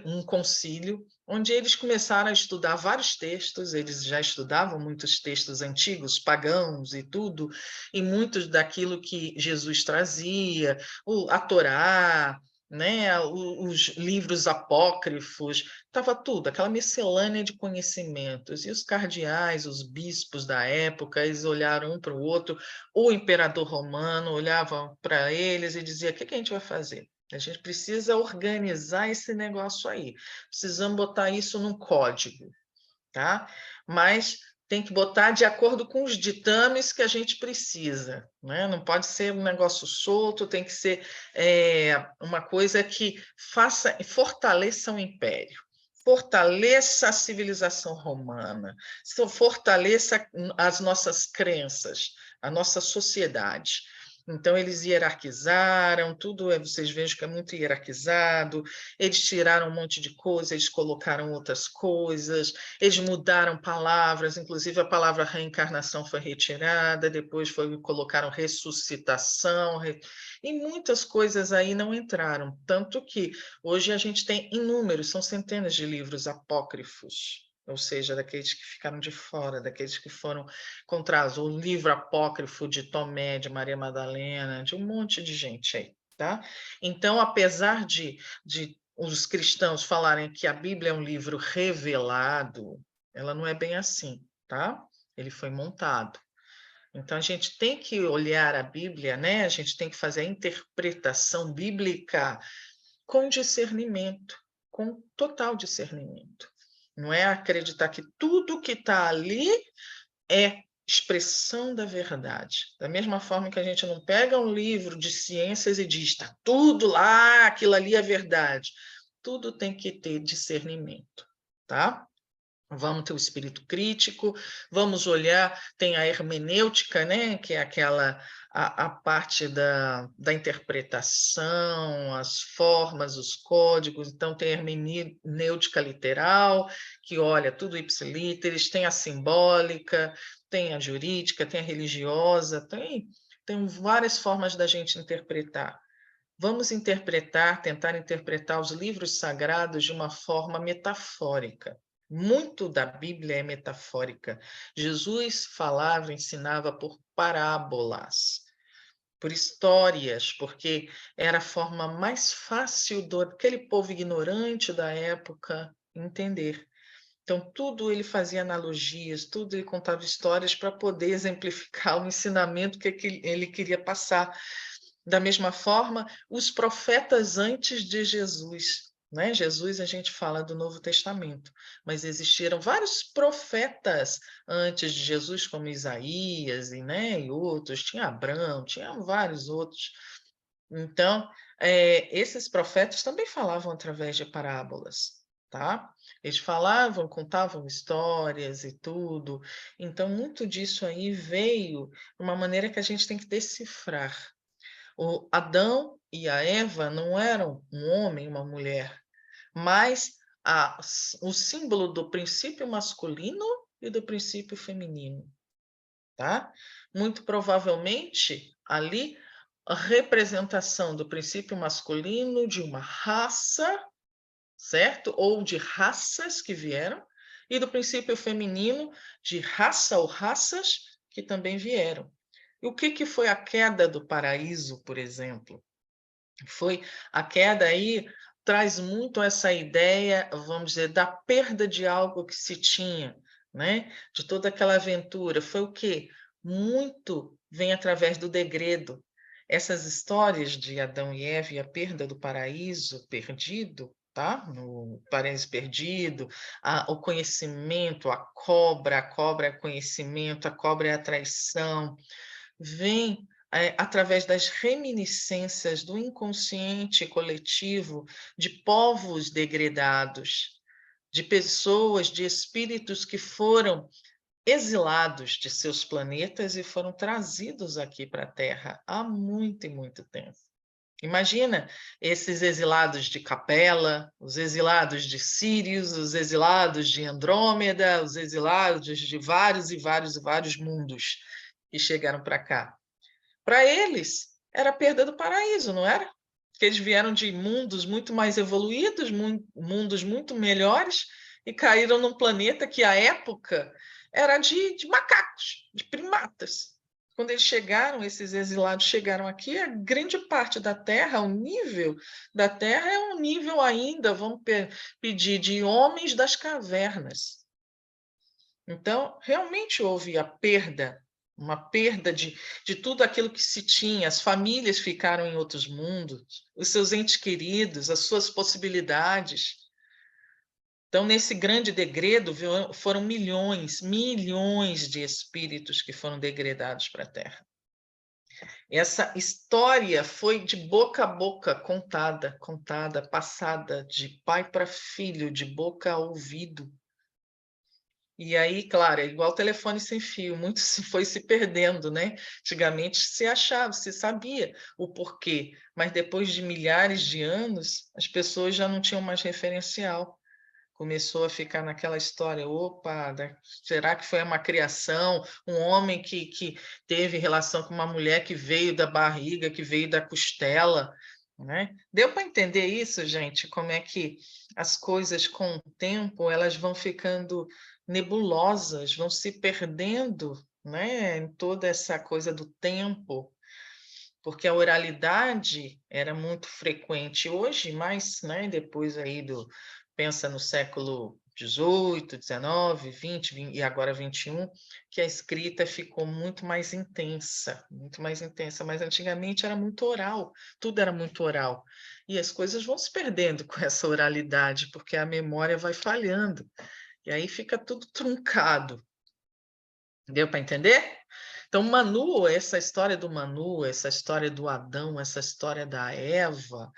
A: um concílio, onde eles começaram a estudar vários textos, eles já estudavam muitos textos antigos, pagãos e tudo, e muitos daquilo que Jesus trazia, a Torá, né, os livros apócrifos, estava tudo, aquela miscelânea de conhecimentos. E os cardeais, os bispos da época, eles olharam um para o outro, o imperador romano olhava para eles e dizia: o que que a gente vai fazer? A gente precisa organizar esse negócio aí, precisamos botar isso num código, tá? Mas tem que botar de acordo com os ditames que a gente precisa, né? Não pode ser um negócio solto, tem que ser uma coisa que faça, fortaleça o império, fortaleça a civilização romana, fortaleça as nossas crenças, a nossa sociedade. Então, eles hierarquizaram, tudo vocês vejam que é muito hierarquizado, eles tiraram um monte de coisas, eles colocaram outras coisas, eles mudaram palavras, inclusive a palavra reencarnação foi retirada, depois colocaram ressuscitação, e muitas coisas aí não entraram. Tanto que hoje a gente tem inúmeros, são centenas de livros apócrifos, ou seja, daqueles que ficaram de fora, daqueles que foram encontrados. O livro apócrifo de Tomé, de Maria Madalena, de um monte de gente aí. Tá? Então, apesar de os cristãos falarem que a Bíblia é um livro revelado, ela não é bem assim, tá? Ele foi montado. Então a gente tem que olhar a Bíblia, né? A gente tem que fazer a interpretação bíblica com discernimento, com total discernimento. Não é acreditar que tudo que está ali é expressão da verdade. Da mesma forma que a gente não pega um livro de ciências e diz, está tudo lá, aquilo ali é verdade. Tudo tem que ter discernimento, tá? Vamos ter o espírito crítico, vamos olhar, tem a hermenêutica, né, que é aquela a parte da interpretação, as formas, os códigos, então tem a hermenêutica literal, que olha tudo ipsilíteris, tem a simbólica, tem a jurídica, tem a religiosa, tem várias formas da gente interpretar. Vamos interpretar, tentar interpretar os livros sagrados de uma forma metafórica, Muito da Bíblia é metafórica. Jesus falava, ensinava por parábolas, por histórias, porque era a forma mais fácil daquele povo ignorante da época entender. Então, tudo ele fazia analogias, tudo ele contava histórias para poder exemplificar o ensinamento que ele queria passar. Da mesma forma, os profetas antes de Jesus, né? Jesus, a gente fala do Novo Testamento, mas existiram vários profetas antes de Jesus, como Isaías e outros, tinha Abraão, tinha vários outros. Então, esses profetas também falavam através de parábolas, tá? Eles falavam, contavam histórias e tudo. Então, muito disso aí veio de uma maneira que a gente tem que decifrar. O Adão e a Eva não eram um homem e uma mulher, mas o símbolo do princípio masculino e do princípio feminino, tá? Muito provavelmente ali a representação do princípio masculino de uma raça, certo? Ou de raças que vieram, e do princípio feminino de raça ou raças que também vieram. E o que foi a queda do paraíso, por exemplo? Foi a queda aí traz muito essa ideia, vamos dizer, da perda de algo que se tinha, né? De toda aquela aventura. Foi o quê? Muito vem através do degredo. Essas histórias de Adão e Eva e a perda do paraíso perdido, tá? No paraíso perdido, o conhecimento, a cobra é conhecimento, a cobra é a traição, vem através das reminiscências do inconsciente coletivo de povos degredados, de pessoas, de espíritos que foram exilados de seus planetas e foram trazidos aqui para a Terra há muito e muito tempo. Imagina esses exilados de Capela, os exilados de Sírios, os exilados de Andrômeda, os exilados de vários e vários e vários mundos que chegaram para cá. Para eles, era a perda do paraíso, não era? Porque eles vieram de mundos muito mais evoluídos, mundos muito melhores, e caíram num planeta que, à época, era de macacos, de primatas. Quando eles chegaram, esses exilados chegaram aqui, a grande parte da Terra, o nível da Terra é um nível ainda, vamos pedir, de homens das cavernas. Então, realmente houve a perda, uma perda de tudo aquilo que se tinha. As famílias ficaram em outros mundos, os seus entes queridos, as suas possibilidades. Então, nesse grande degredo, foram milhões, milhões de espíritos que foram degredados para a Terra. Essa história foi de boca a boca, contada, contada, passada de pai para filho, de boca a ouvido. E aí, claro, é igual telefone sem fio, muito se foi se perdendo, né? Antigamente se achava, se sabia o porquê, mas depois de milhares de anos, as pessoas já não tinham mais referencial. Começou a ficar naquela história, opa, será que foi uma criação, um homem que teve relação com uma mulher que veio da barriga, que veio da costela, né? Deu para entender isso, gente? Como é que as coisas com o tempo elas vão ficando nebulosas, vão se perdendo, né? Em toda essa coisa do tempo, porque a oralidade era muito frequente hoje, mas, né, depois aí pensa no século XVIII, XIX, XX e agora XXI, que a escrita ficou muito mais intensa, mas antigamente era muito oral, tudo era muito oral, e as coisas vão se perdendo com essa oralidade, porque a memória vai falhando, e aí fica tudo truncado. Deu para entender? Então, Manu, essa história do Manu, essa história do Adão, essa história da Eva,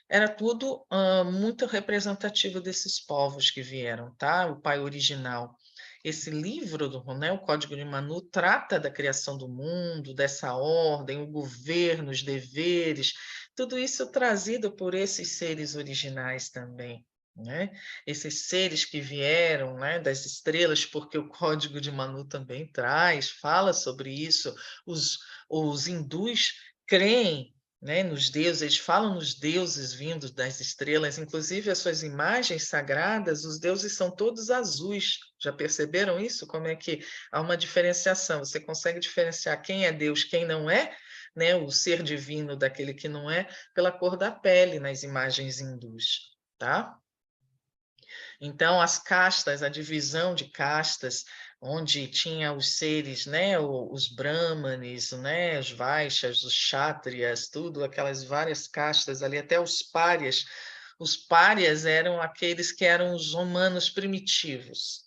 A: era tudo muito representativo desses povos que vieram, tá? O pai original. Esse livro, né, o Código de Manu, trata da criação do mundo, dessa ordem, o governo, os deveres, tudo isso trazido por esses seres originais também. Né? Esses seres que vieram, né, das estrelas, porque o Código de Manu também traz, fala sobre isso. Os hindus creem né, nos deuses, eles falam nos deuses vindos das estrelas, inclusive as suas imagens sagradas, os deuses são todos azuis. Já perceberam isso? Como é que há uma diferenciação? Você consegue diferenciar quem é Deus, quem não é, né, o ser divino daquele que não é, pela cor da pele nas imagens hindus, tá? Então, as castas, a divisão de castas, onde tinha os seres, né, os brahmanes, né, os vaixas, os kshatriyas, tudo, aquelas várias castas ali, até os párias. Os párias eram aqueles que eram os humanos primitivos.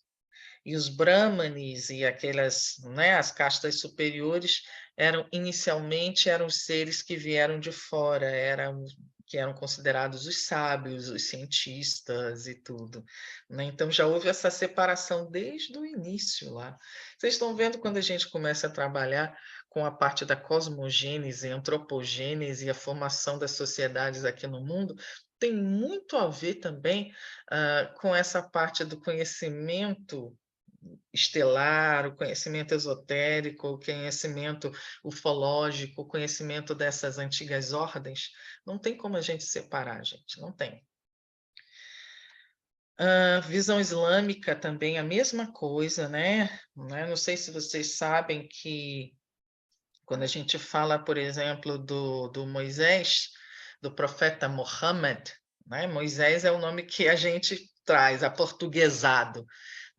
A: E os brahmanes e aquelas, né, as castas superiores eram inicialmente eram os seres que vieram de fora, eram que eram considerados os sábios, os cientistas e tudo, né? Então já houve essa separação desde o início lá. Vocês estão vendo quando a gente começa a trabalhar com a parte da cosmogênese, antropogênese e a formação das sociedades aqui no mundo, tem muito a ver também com essa parte do conhecimento estelar, o conhecimento esotérico, o conhecimento ufológico, o conhecimento dessas antigas ordens, não tem como a gente separar, gente, não tem. A visão islâmica também a mesma coisa, né? Não sei se vocês sabem que quando a gente fala, por exemplo, do Moisés, do profeta Muhammad, né? Moisés é o nome que a gente traz, aportuguesado,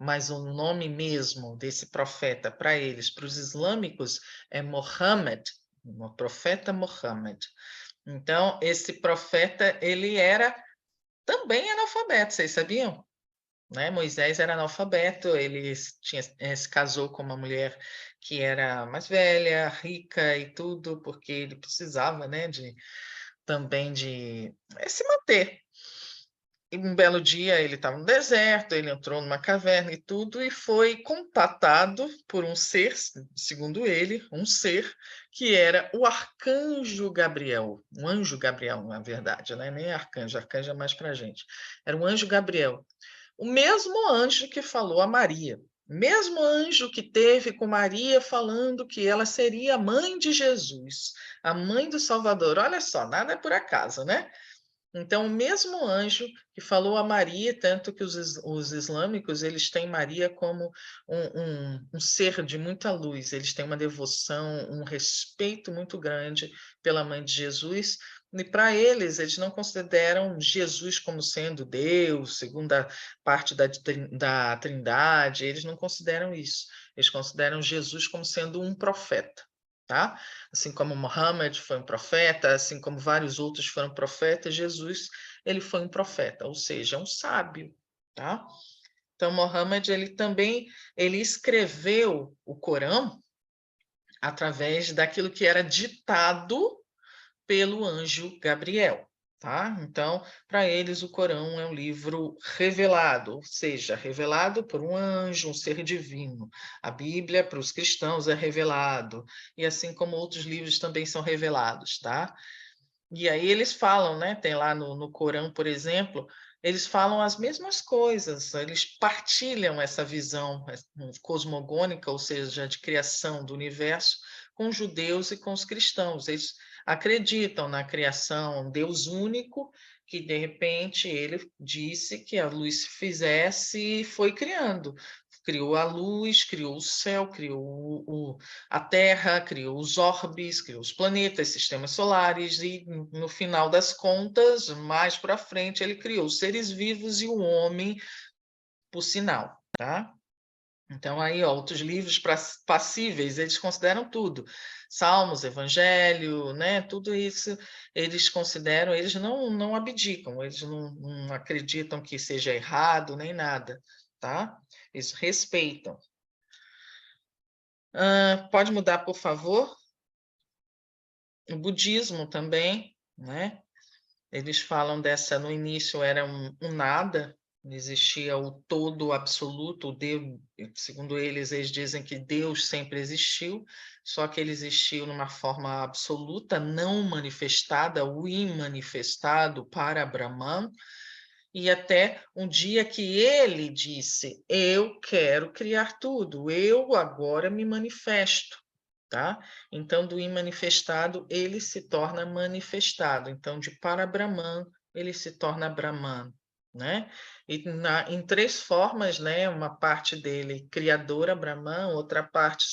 A: mas o nome mesmo desse profeta para eles, para os islâmicos, é Muhammad, o profeta Muhammad. Então, esse profeta, ele era também analfabeto, vocês sabiam? Né? Moisés era analfabeto, ele se casou com uma mulher que era mais velha, rica e tudo, porque ele precisava, né, também de se manter. E um belo dia ele estava no deserto, ele entrou numa caverna e tudo, e foi contatado por um ser, segundo ele, um ser que era o arcanjo Gabriel, um anjo Gabriel, na verdade, né? Nem arcanjo, arcanjo é mais para gente. Era um anjo Gabriel, o mesmo anjo que falou a Maria, mesmo anjo que teve com Maria falando que ela seria a mãe de Jesus, a mãe do Salvador. Olha só, nada é por acaso, né? Então, o mesmo anjo que falou a Maria, tanto que os islâmicos eles têm Maria como um ser de muita luz, eles têm uma devoção, um respeito muito grande pela mãe de Jesus, e para eles não consideram Jesus como sendo Deus, segunda parte da Trindade, eles não consideram isso, eles consideram Jesus como sendo um profeta. Tá? Assim como Muhammad foi um profeta, assim como vários outros foram profetas, Jesus ele foi um profeta, ou seja, um sábio, tá? Então Muhammad ele também ele escreveu o Corão através daquilo que era ditado pelo anjo Gabriel. Tá? Então, para eles, o Corão é um livro revelado, ou seja, revelado por um anjo, um ser divino. A Bíblia, para os cristãos, é revelado, e assim como outros livros também são revelados. Tá? E aí eles falam, né? Tem lá no Corão, por exemplo, eles falam as mesmas coisas, eles partilham essa visão cosmogônica, ou seja, de criação do universo, com os judeus e com os cristãos. Eles acreditam na criação, um Deus único, que de repente ele disse que a luz se fizesse e foi criando. Criou a luz, criou o céu, criou a Terra, criou os orbes, criou os planetas, sistemas solares, e no final das contas, mais para frente, ele criou os seres vivos e o homem, por sinal, tá? Então, aí, ó, outros livros passíveis, eles consideram tudo. Salmos, Evangelho, né? Tudo isso eles consideram, eles não abdicam, eles não acreditam que seja errado nem nada, tá? Eles respeitam. Pode mudar, por favor? O budismo também, né? Eles falam dessa, no início era um nada, não existia o todo absoluto, o Deus, segundo eles dizem que Deus sempre existiu, só que ele existiu numa forma absoluta, não manifestada, o imanifestado para Brahman, e até um dia que ele disse: eu quero criar tudo, eu agora me manifesto. tá? Então, do imanifestado, ele se torna manifestado. Então, de Parabrahman, ele se torna Brahman, né? E em três formas, né? Uma parte dele criadora, Brahman, outra parte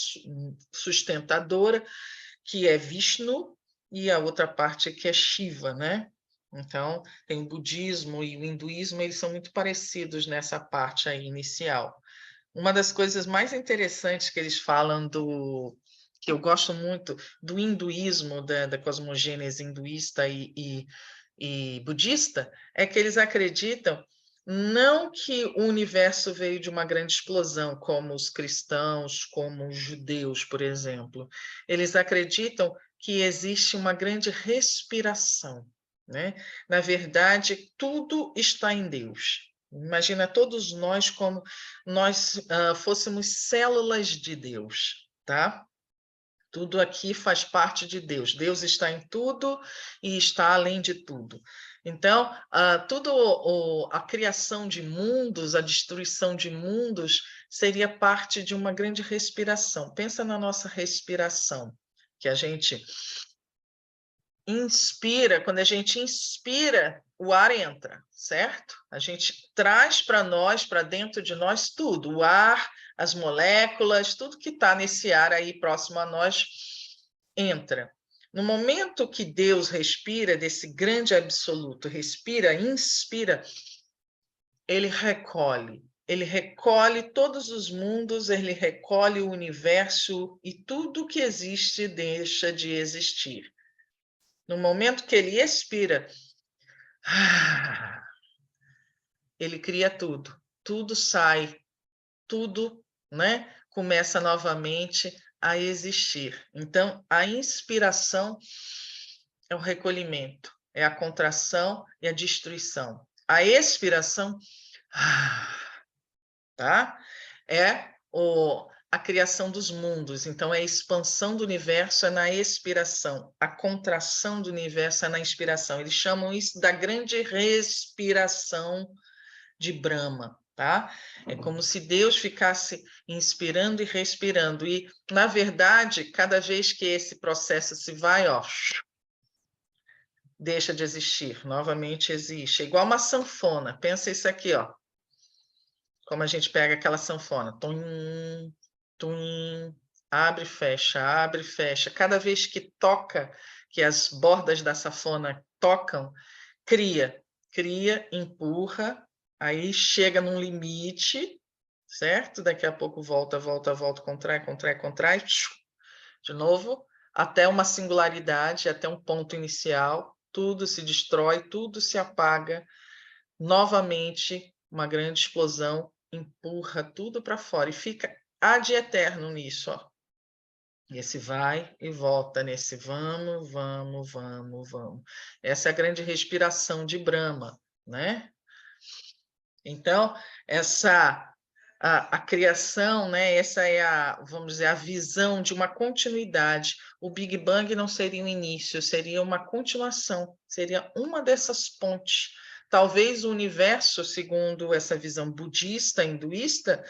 A: sustentadora, que é Vishnu, e a outra parte que é Shiva, né? Então, tem o budismo e o hinduísmo, eles são muito parecidos nessa parte aí inicial. Uma das coisas mais interessantes que eles falam que eu gosto muito do hinduísmo, da cosmogênese hinduísta e budista, é que eles acreditam não que o universo veio de uma grande explosão, como os cristãos, como os judeus, por exemplo. Eles acreditam que existe uma grande respiração, né? Na verdade, tudo está em Deus. Imagina todos nós como nós fôssemos células de Deus, tá? Tudo aqui faz parte de Deus. Deus está em tudo e está além de tudo. Então, a criação de mundos, a destruição de mundos, seria parte de uma grande respiração. Pensa na nossa respiração, que a gente inspira, quando a gente inspira, o ar entra, certo? A gente traz para nós, para dentro de nós, tudo, o ar, as moléculas, tudo que está nesse ar aí próximo a nós entra. No momento que Deus respira, desse grande absoluto, respira, inspira, ele recolhe todos os mundos, ele recolhe o universo e tudo que existe deixa de existir. No momento que ele expira, ele cria tudo. Tudo sai, tudo, né, começa novamente a existir. Então, a inspiração é o recolhimento, é a contração e a destruição. A expiração, tá? É a criação dos mundos. Então, é a expansão do universo é na expiração, a contração do universo é na inspiração. Eles chamam isso da grande respiração de Brahma, tá? É como se Deus ficasse inspirando e respirando. E, na verdade, cada vez que esse processo se vai, ó, deixa de existir, novamente existe. É igual uma sanfona. Pensa isso aqui, ó. Como a gente pega aquela sanfona. Tum, tum, abre, fecha, abre, fecha. Cada vez que toca, que as bordas da sanfona tocam, cria, empurra, aí chega num limite, certo? Daqui a pouco volta, volta, volta, contrai, contrai, contrai, de novo, até uma singularidade, até um ponto inicial, tudo se destrói, tudo se apaga, novamente uma grande explosão empurra tudo para fora e fica ad eterno nisso, ó. Esse vai e volta nesse vamos, vamos, vamos, vamos. Essa é a grande respiração de Brahma, né? Então, a criação, né? Essa é vamos dizer, a visão de uma continuidade. O Big Bang não seria um início, seria uma continuação, seria uma dessas pontes. Talvez o universo, segundo essa visão budista, hinduísta,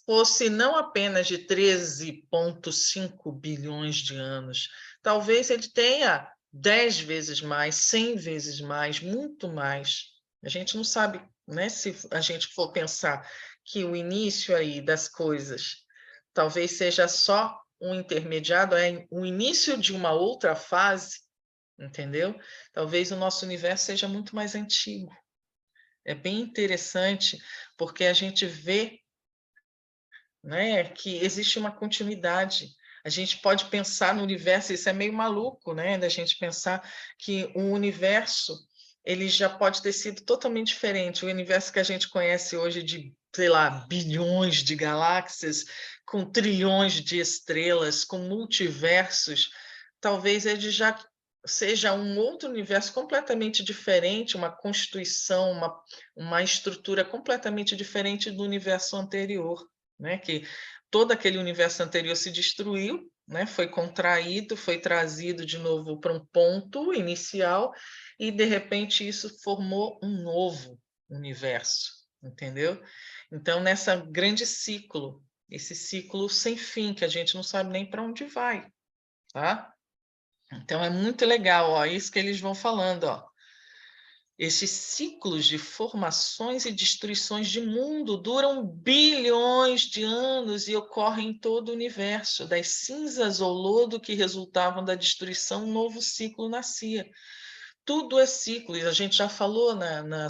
A: fosse não apenas de 13,5 bilhões de anos. Talvez ele tenha 10 vezes mais, 100 vezes mais, muito mais. A gente não sabe, né? Se a gente for pensar que o início aí das coisas talvez seja só um intermediário, é o início de uma outra fase, entendeu? Talvez o nosso universo seja muito mais antigo. É bem interessante, porque a gente vê, né, que existe uma continuidade. A gente pode pensar no universo, isso é meio maluco, né, da gente pensar que o universo ele já pode ter sido totalmente diferente. O universo que a gente conhece hoje de, sei lá, bilhões de galáxias, com trilhões de estrelas, com multiversos, talvez ele já seja um outro universo completamente diferente, uma constituição, uma estrutura completamente diferente do universo anterior, né? Que todo aquele universo anterior se destruiu, né? Foi contraído, foi trazido de novo para um ponto inicial e de repente isso formou um novo universo, entendeu? Então nessa grande ciclo, esse ciclo sem fim que a gente não sabe nem para onde vai, tá? Então, é muito legal, ó, isso que eles vão falando, ó. Esses ciclos de formações e destruições de mundo duram bilhões de anos e ocorrem em todo o universo. Das cinzas ou lodo que resultavam da destruição, um novo ciclo nascia. Tudo é ciclo, e a gente já falou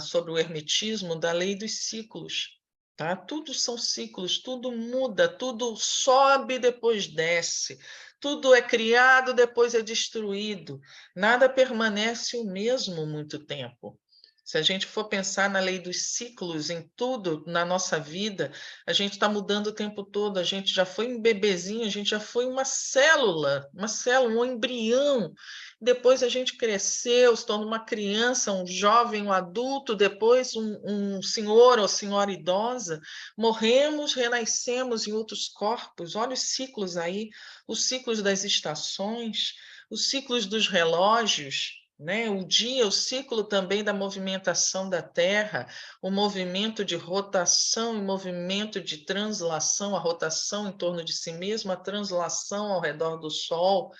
A: sobre o hermetismo da lei dos ciclos. Tá? Tudo são ciclos, tudo muda, tudo sobe, depois desce. Tudo é criado, depois é destruído. Nada permanece o mesmo muito tempo. Se a gente for pensar na lei dos ciclos em tudo na nossa vida, a gente está mudando o tempo todo. A gente já foi um bebezinho, a gente já foi uma célula, um embrião. Depois a gente cresceu, se torna uma criança, um jovem, um adulto, depois um senhor ou senhora idosa. Morremos, renascemos em outros corpos. Olha os ciclos aí, os ciclos das estações, os ciclos dos relógios. Né? O dia, o ciclo também da movimentação da Terra, o movimento de rotação e movimento de translação, a rotação em torno de si mesmo, a translação ao redor do Sol.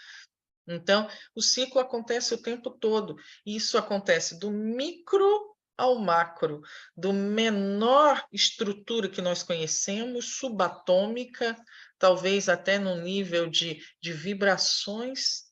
A: Então, o ciclo acontece o tempo todo, e isso acontece do micro ao macro, do menor estrutura que nós conhecemos, subatômica, talvez até no nível de vibrações,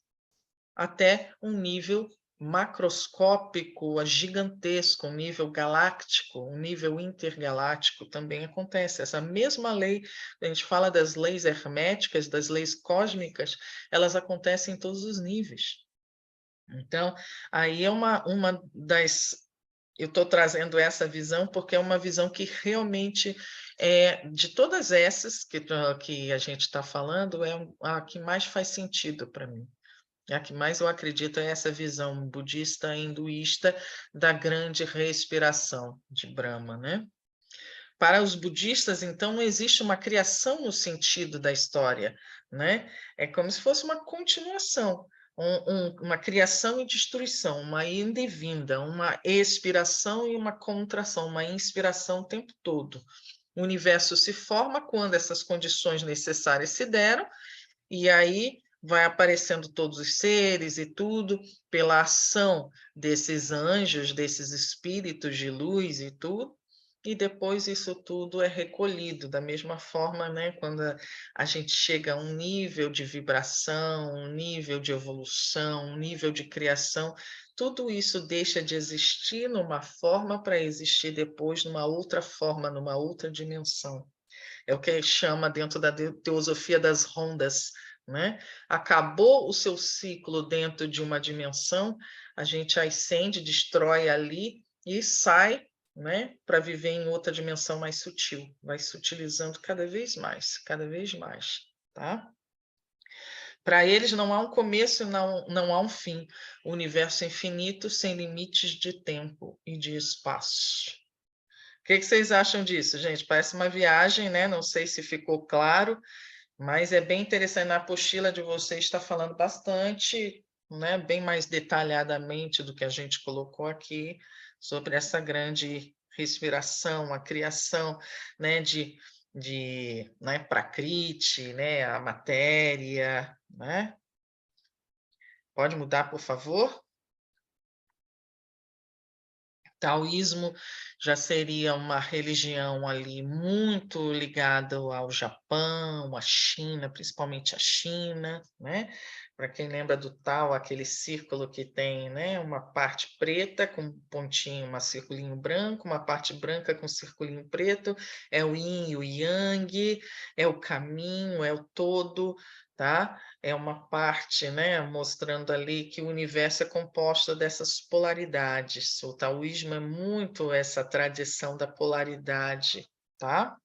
A: até um nível macroscópico, gigantesco, um nível galáctico, um nível intergaláctico também acontece. Essa mesma lei, a gente fala das leis herméticas, das leis cósmicas, elas acontecem em todos os níveis. Então, aí é uma das... Eu estou trazendo essa visão porque é uma visão que realmente, de todas essas que a gente está falando, é a que mais faz sentido para mim. A que mais eu acredito é essa visão budista hinduísta da grande respiração de Brahma, né? Para os budistas, então, não existe uma criação no sentido da história, né? É como se fosse uma continuação, uma criação e destruição, uma ida e vinda, uma expiração e uma contração, uma inspiração o tempo todo. O universo se forma quando essas condições necessárias se deram, e aí vai aparecendo todos os seres e tudo, pela ação desses anjos, desses espíritos de luz e tudo, e depois isso tudo é recolhido da mesma forma, né? Quando a gente chega a um nível de vibração, um nível de evolução, um nível de criação, tudo isso deixa de existir numa forma para existir depois numa outra forma, numa outra dimensão. É o que chama dentro da teosofia das rondas, né? Acabou o seu ciclo dentro de uma dimensão, a gente ascende, destrói ali e sai, né, para viver em outra dimensão mais sutil, vai sutilizando cada vez mais, tá? Para eles não há um começo e não há um fim. O universo é infinito, sem limites de tempo e de espaço. O que vocês acham disso, gente? Parece uma viagem, né? Não sei se ficou claro, mas é bem interessante. Na apostila de vocês está falando bastante, né? Bem mais detalhadamente do que a gente colocou aqui, sobre essa grande respiração, a criação, né? De Prakriti, né? A matéria, né? Pode mudar, por favor? Taoísmo já seria uma religião ali muito ligada ao Japão, à China, principalmente à China, né? Para quem lembra do Tao, aquele círculo que tem, né, uma parte preta com um pontinho, um circulinho branco, uma parte branca com um circulinho preto, é o Yin e o Yang, é o caminho, é o todo, tá? É uma parte, né, mostrando ali que o universo é composto dessas polaridades. O taoísmo é muito essa tradição da polaridade, tá?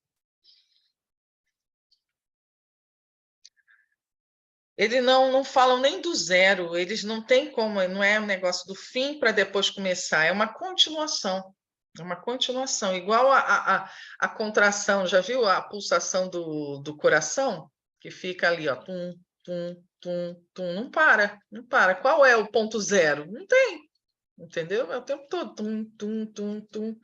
A: Eles não falam nem do zero, eles não têm como, não é um negócio do fim para depois começar, é uma continuação. É uma continuação, igual a contração, já viu a pulsação do coração? Que fica ali, ó, tum, tum, tum, tum, não para, não para. Qual é o ponto zero? Não tem, entendeu? É o tempo todo, tum, tum, tum, tum,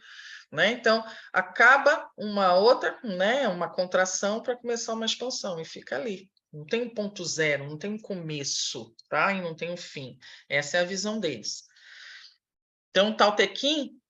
A: né? Então, acaba uma outra, né, uma contração para começar uma expansão, e fica ali. Não tem um ponto zero, não tem um começo, tá? E não tem um fim. Essa é a visão deles. Então, Tao Te Ching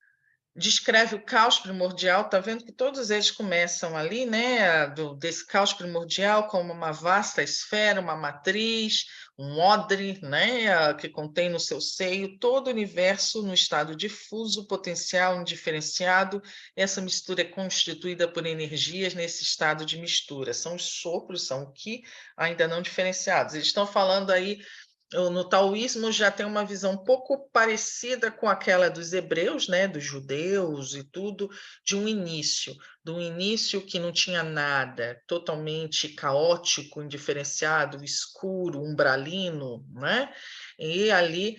A: descreve o caos primordial, tá vendo que todos eles começam ali, né, desse caos primordial como uma vasta esfera, uma matriz, um odre, né, que contém no seu seio todo o universo no estado difuso, potencial, indiferenciado. Essa mistura é constituída por energias nesse estado de mistura. São os sopros, são o Qi ainda não diferenciados. Eles estão falando aí no taoísmo já tem uma visão um pouco parecida com aquela dos hebreus, né, dos judeus e tudo, de um início que não tinha nada, totalmente caótico, indiferenciado, escuro, umbralino, né? E ali,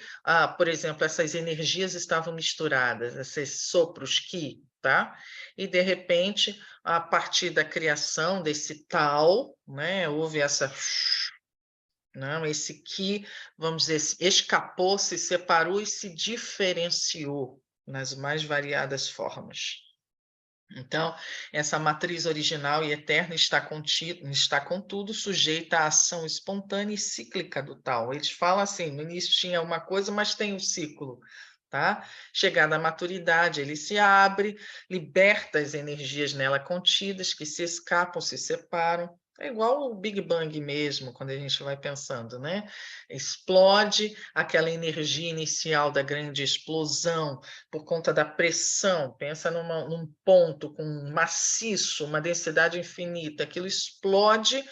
A: por exemplo, essas energias estavam misturadas, esses sopros Qi, tá? E de repente, a partir da criação desse tal, né, houve essa não, esse que, vamos dizer, escapou, se separou e se diferenciou nas mais variadas formas. Então, essa matriz original e eterna está, contudo, sujeita à ação espontânea e cíclica do tal. Eles falam assim, no início tinha uma coisa, mas tem um ciclo. Tá? Chegada à maturidade, ele se abre, liberta as energias nela contidas, que se escapam, se separam. É igual o Big Bang mesmo, quando a gente vai pensando, né? Explode aquela energia inicial da grande explosão, por conta da pressão, pensa num ponto com um maciço, uma densidade infinita, aquilo explode,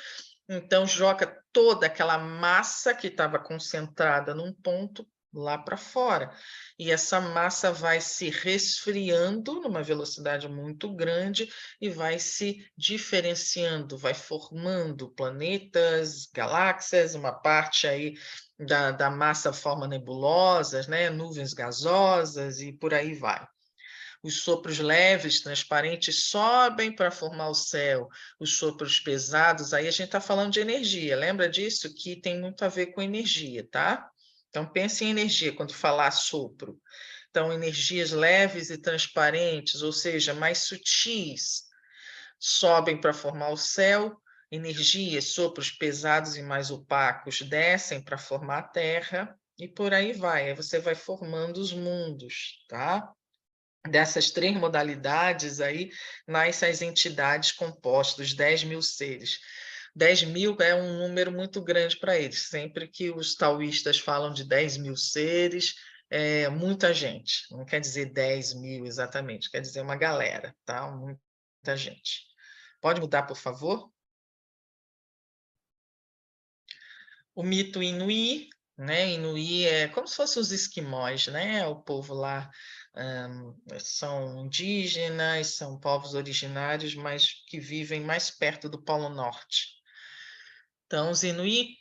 A: então joga toda aquela massa que estava concentrada num ponto lá para fora. E essa massa vai se resfriando numa velocidade muito grande e vai se diferenciando, vai formando planetas, galáxias, uma parte aí da massa forma nebulosas, né? Nuvens gasosas e por aí vai. Os sopros leves, transparentes, sobem para formar o céu. Os sopros pesados, aí a gente está falando de energia. Lembra disso? Que tem muito a ver com energia, tá? Então, pense em energia quando falar sopro. Então, energias leves e transparentes, ou seja, mais sutis, sobem para formar o céu. Energias, sopros pesados e mais opacos descem para formar a Terra. E por aí vai. Aí você vai formando os mundos, tá? Dessas três modalidades aí, nascem as entidades compostas, os 10.000 seres. 10.000 é um número muito grande para eles. Sempre que os taoístas falam de 10.000 seres, é muita gente. Não quer dizer 10.000 exatamente, quer dizer uma galera, tá? Muita gente. Pode mudar, por favor? O mito Inuí, né? Inuí é como se fossem os esquimós, né? O povo lá são indígenas, são povos originários, mas que vivem mais perto do Polo Norte. Então, os Inuí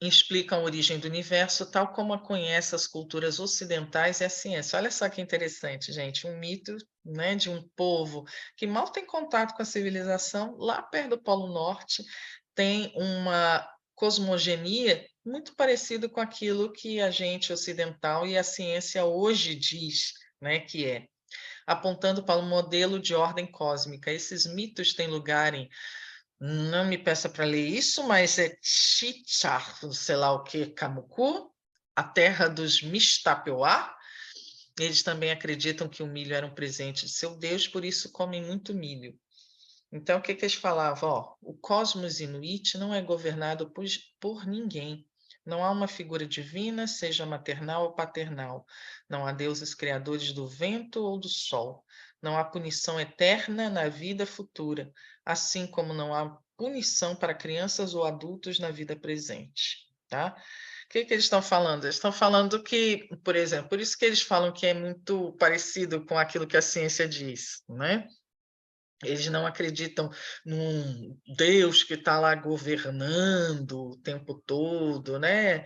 A: explicam a origem do universo tal como a conhece as culturas ocidentais e a ciência. Olha só que interessante, gente, um mito, né, de um povo que mal tem contato com a civilização, lá perto do Polo Norte, tem uma cosmogenia muito parecida com aquilo que a gente ocidental e a ciência hoje diz, né, que é, apontando para um modelo de ordem cósmica. Esses mitos têm lugar em, não me peça para ler isso, mas é Chichar, sei lá o que, Camucu, a terra dos Mistapeuá. Eles também acreditam que o milho era um presente de seu Deus, por isso comem muito milho. Então, o que, que eles falavam? Ó, o cosmos inuit não é governado por ninguém. Não há uma figura divina, seja maternal ou paternal. Não há deuses criadores do vento ou do sol. Não há punição eterna na vida futura, assim como não há punição para crianças ou adultos na vida presente. Tá? O que, que eles estão falando? Eles estão falando que, por exemplo, por isso que eles falam que é muito parecido com aquilo que a ciência diz, né? Eles não acreditam num Deus que está lá governando o tempo todo, né?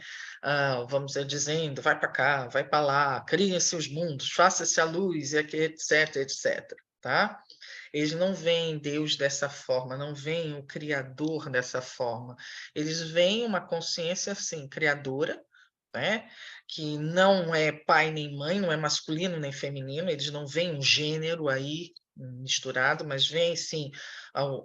A: Vamos dizer, dizendo, vai para cá, vai para lá, criem-se os mundos, faça-se a luz, e aqui, etc, etc. Tá? Eles não veem Deus dessa forma, não veem o Criador dessa forma. Eles veem uma consciência, assim, criadora, né? Que não é pai nem mãe, não é masculino nem feminino, eles não veem um gênero aí, misturado, mas vem sim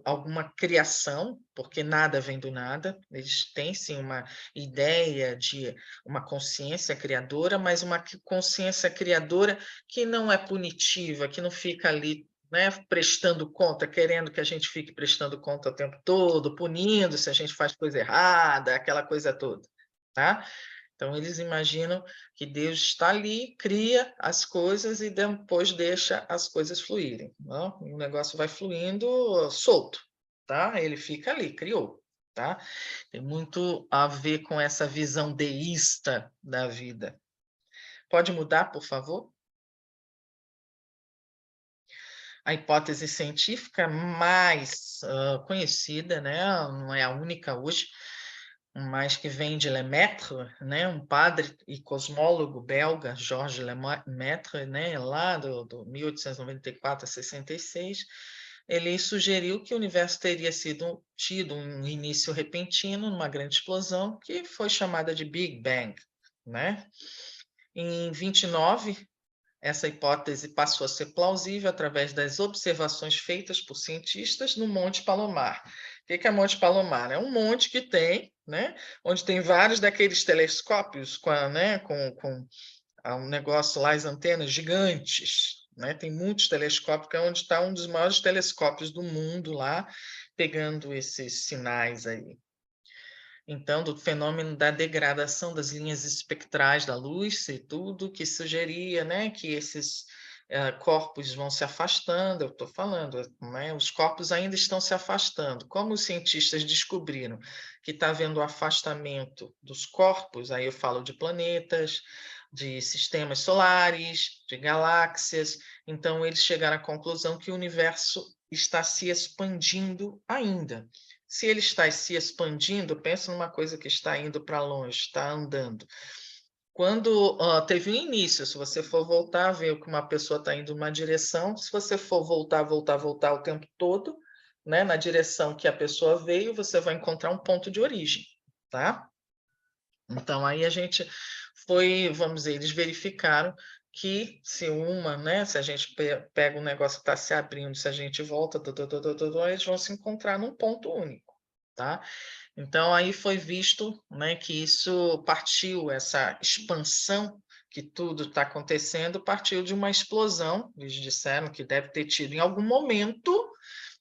A: alguma criação, porque nada vem do nada. Eles têm sim uma ideia de uma consciência criadora, mas uma consciência criadora que não é punitiva, que não fica ali, né, prestando conta, querendo que a gente fique prestando conta o tempo todo, punindo se a gente faz coisa errada, aquela coisa toda, tá? Então, eles imaginam que Deus está ali, cria as coisas e depois deixa as coisas fluírem. Não? O negócio vai fluindo solto, tá? Ele fica ali, criou, tá? Tem muito a ver com essa visão deísta da vida. Pode mudar, por favor? A hipótese científica mais conhecida, né? Não é a única hoje, mas que vem de Lemaitre, né, um padre e cosmólogo belga, Georges Lemaitre, né, lá do 1894 a 66, ele sugeriu que o universo teria tido um início repentino, numa grande explosão, que foi chamada de Big Bang. Né? Em 29, essa hipótese passou a ser plausível através das observações feitas por cientistas no Monte Palomar. O que é Monte Palomar? É um monte que tem, né, onde tem vários daqueles telescópios com um negócio lá, as antenas gigantes. Né? Tem muitos telescópios, que é onde está um dos maiores telescópios do mundo lá, pegando esses sinais aí. Então, do fenômeno da degradação das linhas espectrais da luz e tudo, que sugeria, né, que esses corpos vão se afastando, eu estou falando, né, os corpos ainda estão se afastando. Como os cientistas descobriram que está havendo o afastamento dos corpos, aí eu falo de planetas, de sistemas solares, de galáxias, então eles chegaram à conclusão que o universo está se expandindo ainda. Se ele está se expandindo, pensa numa coisa que está indo para longe, está andando. Quando teve um início, se você for voltar, ver que uma pessoa está indo numa direção, se você for voltar o tempo todo, né, na direção que a pessoa veio, você vai encontrar um ponto de origem, tá? Então, aí a gente foi, vamos dizer, eles verificaram que se né, se a gente pega um negócio que está se abrindo, se a gente volta, eles vão se encontrar num ponto único, tá? Então, aí foi visto, né, que isso partiu, essa expansão que tudo está acontecendo, partiu de uma explosão, eles disseram que deve ter tido em algum momento,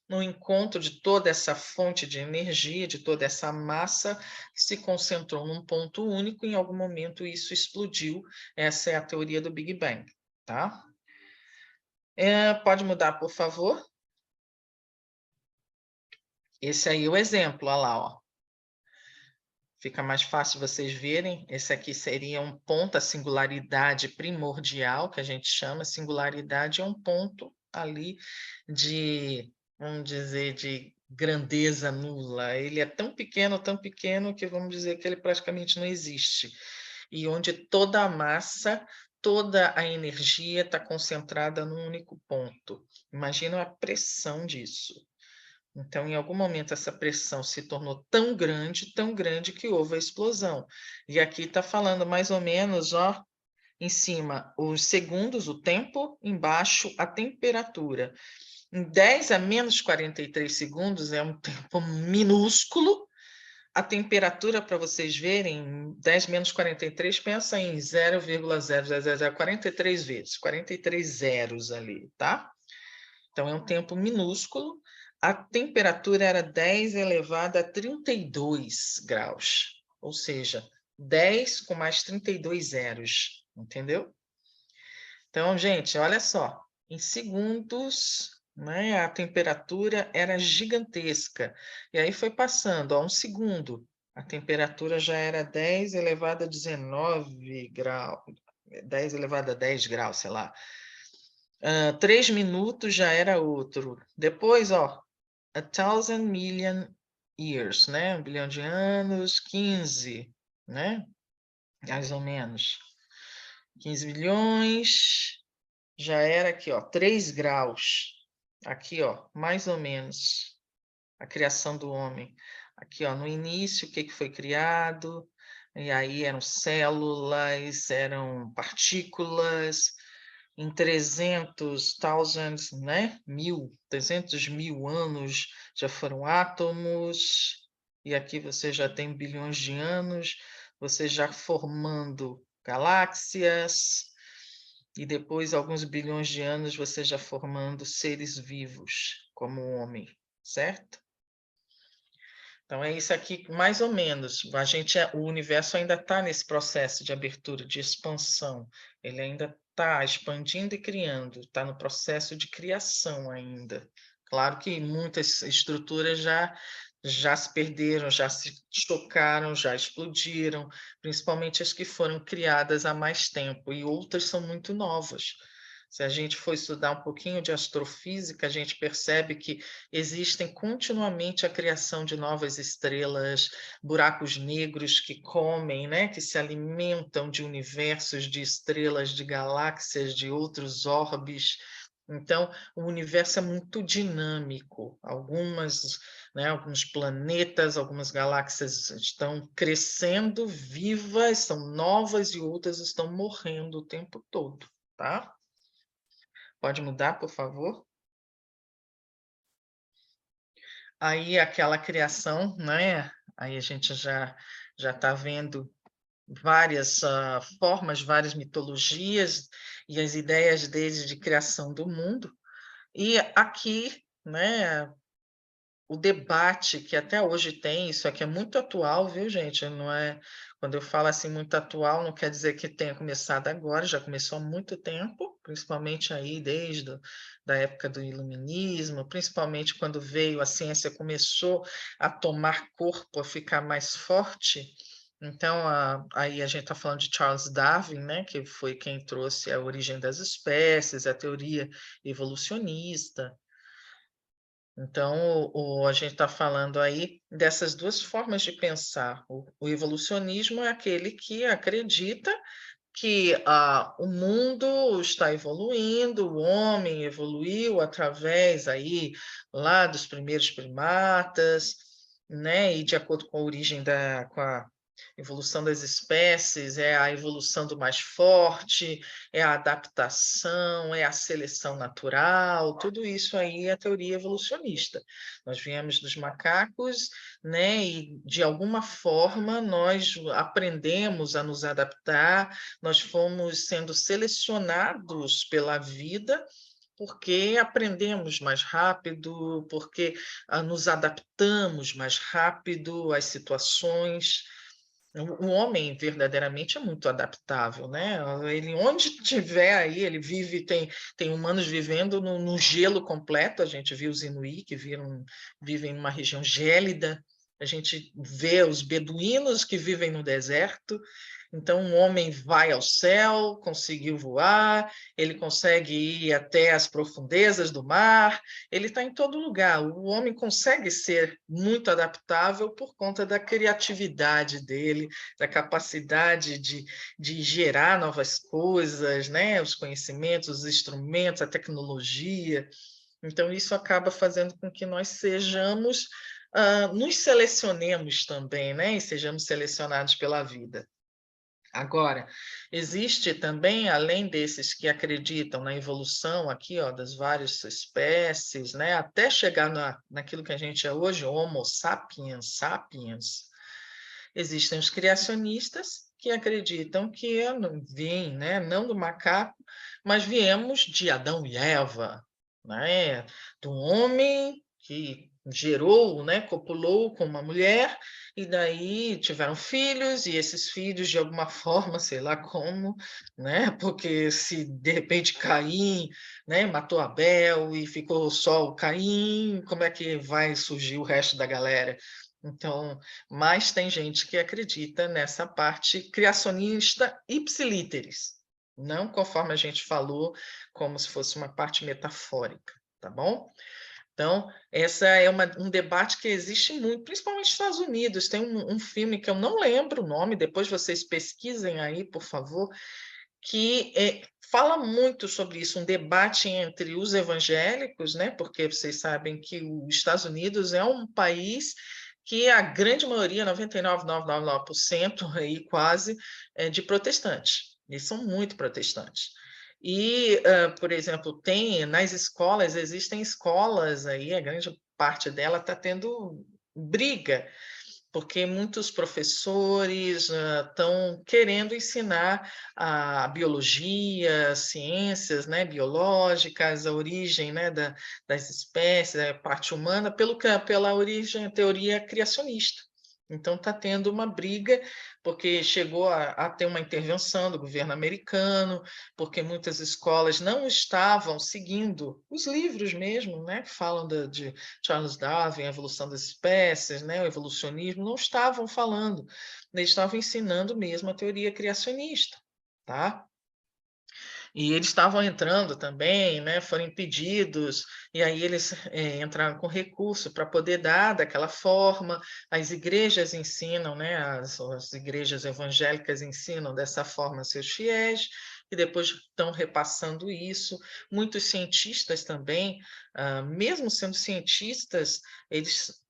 A: no encontro de toda essa fonte de energia, de toda essa massa, que se concentrou num ponto único, em algum momento isso explodiu. Essa é a teoria do Big Bang. Tá? Pode mudar, por favor? Esse aí é o exemplo, olha lá, ó. Fica mais fácil vocês verem. Esse aqui seria um ponto, a singularidade primordial, que a gente chama. Singularidade é um ponto ali de, vamos dizer, de grandeza nula. Ele é tão pequeno, que vamos dizer que ele praticamente não existe. E onde toda a massa, toda a energia está concentrada num único ponto. Imagina a pressão disso. Então, em algum momento, essa pressão se tornou tão grande que houve a explosão. E aqui está falando mais ou menos, ó, em cima, os segundos, o tempo, embaixo, a temperatura. Em 10 a menos 43 segundos é um tempo minúsculo. A temperatura, para vocês verem, 10 menos 43, pensa em 0,0043 vezes, 43 zeros ali, tá? Então, é um tempo minúsculo. A temperatura era 10 elevado a 32 graus, ou seja, 10 com mais 32 zeros, entendeu? Então, gente, olha só, em segundos, né, a temperatura era gigantesca, e aí foi passando, ó, um segundo, a temperatura já era 10 elevado a 19 graus, 10 elevado a 10 graus, sei lá. 3 minutos já era outro. Depois, ó, 1,000,000,000 years, né? 1 bilhão de anos, 15, né? Mais ou menos. 15 milhões, já era aqui, ó, 3 graus. Aqui, ó, mais ou menos, a criação do homem. Aqui, ó, no início, o que foi criado? E aí eram células, eram partículas, em 300,000, né? 300.000 anos já foram átomos, e aqui você já tem bilhões de anos, você já formando galáxias, e depois, alguns bilhões de anos, você já formando seres vivos, como o homem, certo? Então, é isso aqui, mais ou menos. O universo ainda está nesse processo de abertura, de expansão. Ele ainda está expandindo e criando, está no processo de criação ainda. Claro que muitas estruturas já se perderam, já se chocaram, já explodiram, principalmente as que foram criadas há mais tempo, e outras são muito novas. Se a gente for estudar um pouquinho de astrofísica, a gente percebe que existem continuamente a criação de novas estrelas, buracos negros que comem, né, que se alimentam de universos, de estrelas, de galáxias, de outros orbes. Então, o universo é muito dinâmico. Alguns planetas, algumas galáxias estão crescendo, vivas, são novas, e outras estão morrendo o tempo todo, tá? Pode mudar, por favor? Aí aquela criação, né? Aí a gente já está vendo várias formas, várias mitologias e as ideias desde de criação do mundo. E aqui, né, o debate que até hoje tem, isso aqui é muito atual, viu, gente? Não é, quando eu falo assim muito atual, não quer dizer que tenha começado agora, já começou há muito tempo, principalmente aí desde da época do iluminismo, principalmente quando veio a ciência começou a tomar corpo, a ficar mais forte. Então, aí a gente está falando de Charles Darwin, né, que foi quem trouxe a origem das espécies, a teoria evolucionista. Então, a gente está falando aí dessas duas formas de pensar. O evolucionismo é aquele que acredita que o mundo está evoluindo, o homem evoluiu através aí lá dos primeiros primatas, né? E de acordo com a origem com a evolução das espécies, é a evolução do mais forte, é a adaptação, é a seleção natural, tudo isso aí é a teoria evolucionista. Nós viemos dos macacos, né? E de alguma forma nós aprendemos a nos adaptar, nós fomos sendo selecionados pela vida porque aprendemos mais rápido, porque nos adaptamos mais rápido às situações. O homem verdadeiramente é muito adaptável, né? Ele onde tiver aí, ele vive, tem humanos vivendo no gelo completo. A gente viu os Inuit que vivem numa região gélida. A gente vê os beduínos que vivem no deserto. Então, um homem vai ao céu, conseguiu voar, ele consegue ir até as profundezas do mar, ele está em todo lugar. O homem consegue ser muito adaptável por conta da criatividade dele, da capacidade de gerar novas coisas, né? Os conhecimentos, os instrumentos, a tecnologia. Então, isso acaba fazendo com que nós sejamos, nos selecionemos também, né? E sejamos selecionados pela vida. Agora, existe também, além desses que acreditam na evolução aqui, ó, das várias espécies, né, até chegar naquilo que a gente é hoje, Homo sapiens sapiens, existem os criacionistas que acreditam que vim, né, não do macaco, mas viemos de Adão e Eva, né, do homem que gerou, né, copulou com uma mulher, e daí tiveram filhos, e esses filhos, de alguma forma, sei lá como, né, porque se de repente Caim, né, matou Abel e ficou só o Caim, como é que vai surgir o resto da galera? Então, mas tem gente que acredita nessa parte criacionista ipsilíteris, não conforme a gente falou, como se fosse uma parte metafórica, tá bom? Então, essa é um debate que existe muito, principalmente nos Estados Unidos. Tem um filme que eu não lembro o nome, depois vocês pesquisem aí, por favor, que fala muito sobre isso, um debate entre os evangélicos, né? Porque vocês sabem que os Estados Unidos é um país que a grande maioria, 99,999% aí quase, é de protestantes. Eles são muito protestantes. E, por exemplo, nas escolas, existem escolas aí, a grande parte dela está tendo briga, porque muitos professores estão querendo ensinar a biologia, as ciências, né, biológicas, a origem, né, das espécies, a parte humana, pela origem, a teoria criacionista. Então, está tendo uma briga, porque chegou a ter uma intervenção do governo americano, porque muitas escolas não estavam seguindo os livros mesmo, né, que falam de Charles Darwin, a evolução das espécies, né, o evolucionismo, não estavam falando, eles estavam ensinando mesmo a teoria criacionista, tá? E eles estavam entrando também, né, foram impedidos, e aí eles entraram com recurso para poder dar daquela forma. As igrejas ensinam, né, as igrejas evangélicas ensinam dessa forma a seus fiéis, e depois estão repassando isso. Muitos cientistas também, mesmo sendo cientistas, eles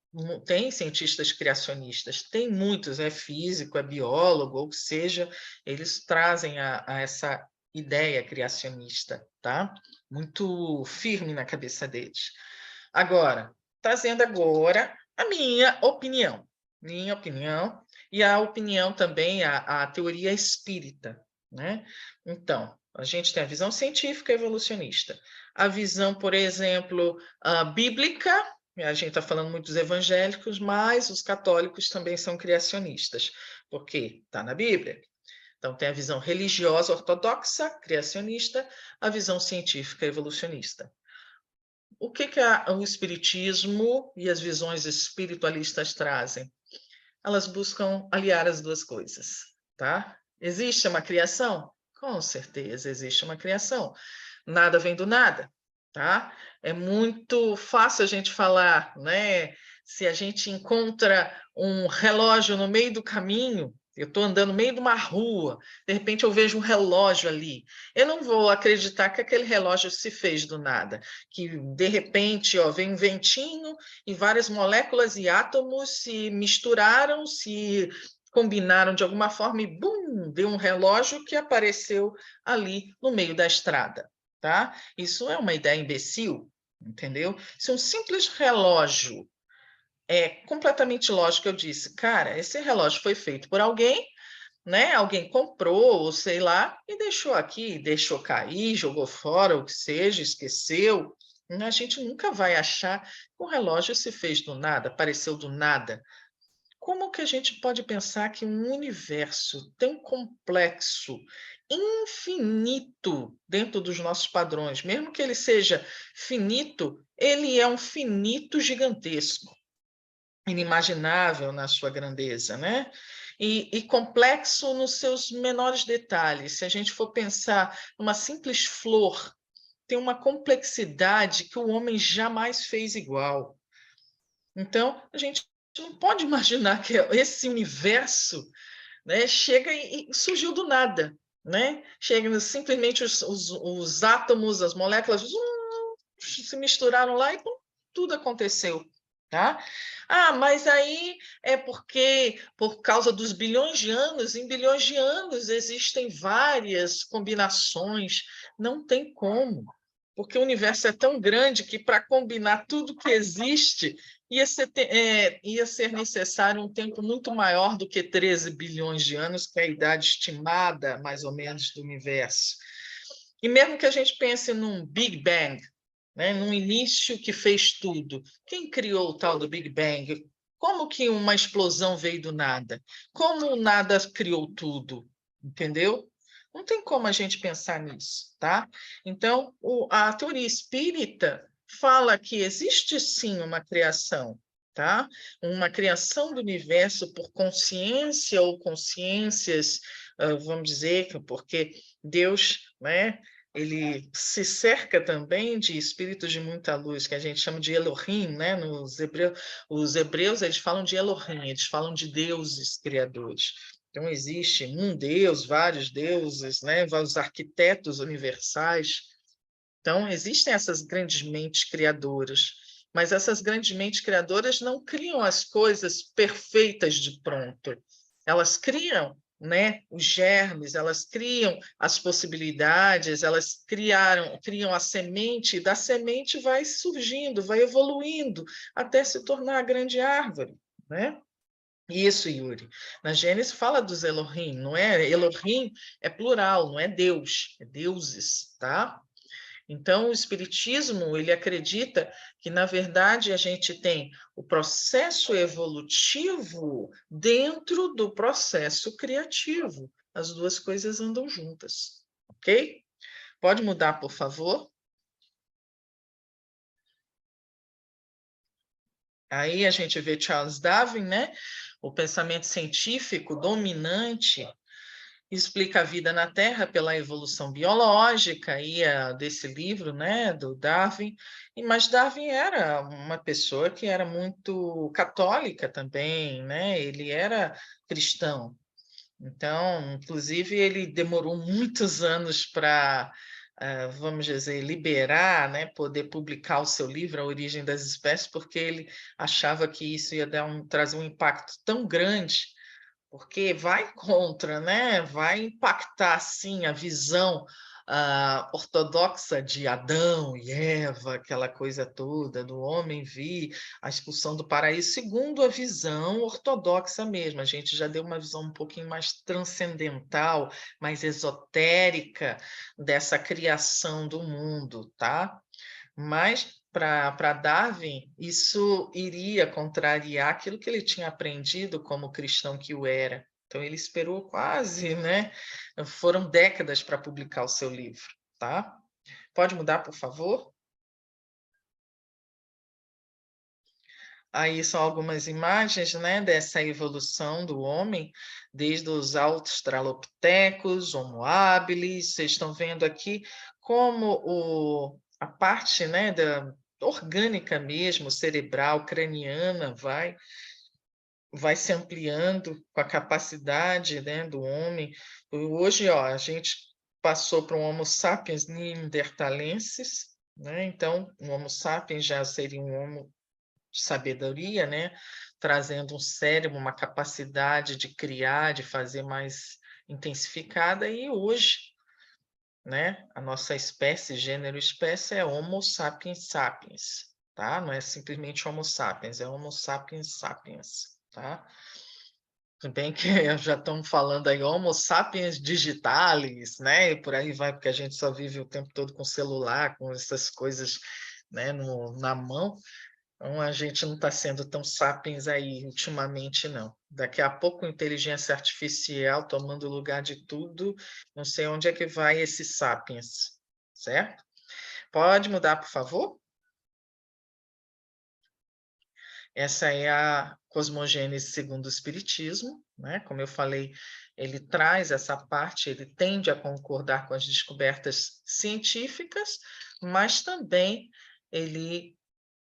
A: tem cientistas criacionistas, tem muitos, é físico, é biólogo, ou que seja, eles trazem a essa ideia criacionista, tá? Muito firme na cabeça deles. Agora, trazendo agora a minha opinião e a opinião também, a teoria espírita, né? Então, a gente tem a visão científica evolucionista, a visão, por exemplo, bíblica, a gente está falando muito dos evangélicos, mas os católicos também são criacionistas, porque está na Bíblia. Então, tem a visão religiosa ortodoxa, criacionista, a visão científica evolucionista. O que o espiritismo e as visões espiritualistas trazem? Elas buscam aliar as duas coisas, tá? Existe uma criação? Com certeza existe uma criação. Nada vem do nada, tá? É muito fácil a gente falar, né? Se a gente encontra um relógio no meio do caminho, eu estou andando no meio de uma rua, de repente eu vejo um relógio ali. Eu não vou acreditar que aquele relógio se fez do nada, que de repente, ó, vem um ventinho e várias moléculas e átomos se misturaram, se combinaram de alguma forma e bum, deu um relógio que apareceu ali no meio da estrada, tá? Isso é uma ideia imbecil, entendeu? Se um simples relógio é completamente lógico, eu disse, cara, esse relógio foi feito por alguém, né? Alguém comprou, ou sei lá, e deixou aqui, deixou cair, jogou fora, o que seja, esqueceu. A gente nunca vai achar que o relógio se fez do nada, apareceu do nada. Como que a gente pode pensar que um universo tão complexo, infinito dentro dos nossos padrões, mesmo que ele seja finito, ele é um finito gigantesco, inimaginável na sua grandeza, né? E complexo nos seus menores detalhes. Se a gente for pensar numa simples flor, tem uma complexidade que o homem jamais fez igual. Então, a gente não pode imaginar que esse universo, né, chega e surgiu do nada. Né? Chega simplesmente os átomos, as moléculas se misturaram lá e tudo aconteceu. Tá? Mas aí é porque, por causa dos bilhões de anos, em bilhões de anos existem várias combinações. Não tem como, porque o universo é tão grande que para combinar tudo que existe ia ser necessário um tempo muito maior do que 13 bilhões de anos, que é a idade estimada, mais ou menos, do universo. E mesmo que a gente pense num Big Bang, né, num início que fez tudo, quem criou o tal do Big Bang? Como que uma explosão veio do nada? Como o nada criou tudo? Entendeu? Não tem como a gente pensar nisso, tá? Então, a teoria espírita fala que existe sim uma criação, tá? Uma criação do universo por consciência ou consciências, vamos dizer, porque Deus, né, ele se cerca também de espíritos de muita luz, que a gente chama de Elohim, né? Os hebreus eles falam de Elohim, eles falam de deuses criadores. Então, existe um Deus, vários deuses, né? Os arquitetos universais. Então, existem essas grandes mentes criadoras, mas essas grandes mentes criadoras não criam as coisas perfeitas de pronto. Elas criam, né, os germes, elas criam as possibilidades, elas criam a semente, e da semente vai surgindo, vai evoluindo, até se tornar a grande árvore, né? Isso, Yuri. Na Gênesis fala dos Elohim, não é? Elohim é plural, não é Deus, é deuses, tá? Então, o Espiritismo, ele acredita que, na verdade, a gente tem o processo evolutivo dentro do processo criativo. As duas coisas andam juntas, ok? Pode mudar, por favor? Aí a gente vê Charles Darwin, né? O pensamento científico dominante explica a vida na Terra pela evolução biológica, desse livro, né, do Darwin. Mas Darwin era uma pessoa que era muito católica também, né? Ele era cristão. Então, inclusive, ele demorou muitos anos para, vamos dizer, liberar, né, poder publicar o seu livro, A Origem das Espécies, porque ele achava que isso ia trazer um impacto tão grande, porque vai contra, né? Vai impactar, sim, a visão ortodoxa de Adão e Eva, aquela coisa toda, do homem vir, a expulsão do paraíso, segundo a visão ortodoxa mesmo. A gente já deu uma visão um pouquinho mais transcendental, mais esotérica dessa criação do mundo, tá? Mas para Darwin, isso iria contrariar aquilo que ele tinha aprendido como cristão que o era. Então, ele esperou quase, né? Foram décadas para publicar o seu livro, tá? Pode mudar, por favor? Aí são algumas imagens, né, dessa evolução do homem, desde os australopithecus, Homo habilis. Vocês estão vendo aqui como a parte, né, orgânica mesmo, cerebral, craniana, vai se ampliando com a capacidade, né, do homem. Hoje, ó, a gente passou para um Homo sapiens neanderthalensis, né? Então, o Homo sapiens já seria um Homo de sabedoria, né? Trazendo um cérebro, uma capacidade de criar, de fazer mais intensificada, e hoje, né? A nossa espécie, gênero espécie, é Homo sapiens sapiens, tá? Não é simplesmente Homo sapiens, é Homo sapiens sapiens, tá? Tudo bem que já estamos falando aí Homo sapiens digitalis, né? E por aí vai, porque a gente só vive o tempo todo com celular, com essas coisas, né, na mão. Então, a gente não está sendo tão sapiens aí ultimamente, não. Daqui a pouco, inteligência artificial tomando o lugar de tudo, não sei onde é que vai esse sapiens, certo? Pode mudar, por favor? Essa é a cosmogênese segundo o Espiritismo, né? Como eu falei, ele traz essa parte, ele tende a concordar com as descobertas científicas, mas também ele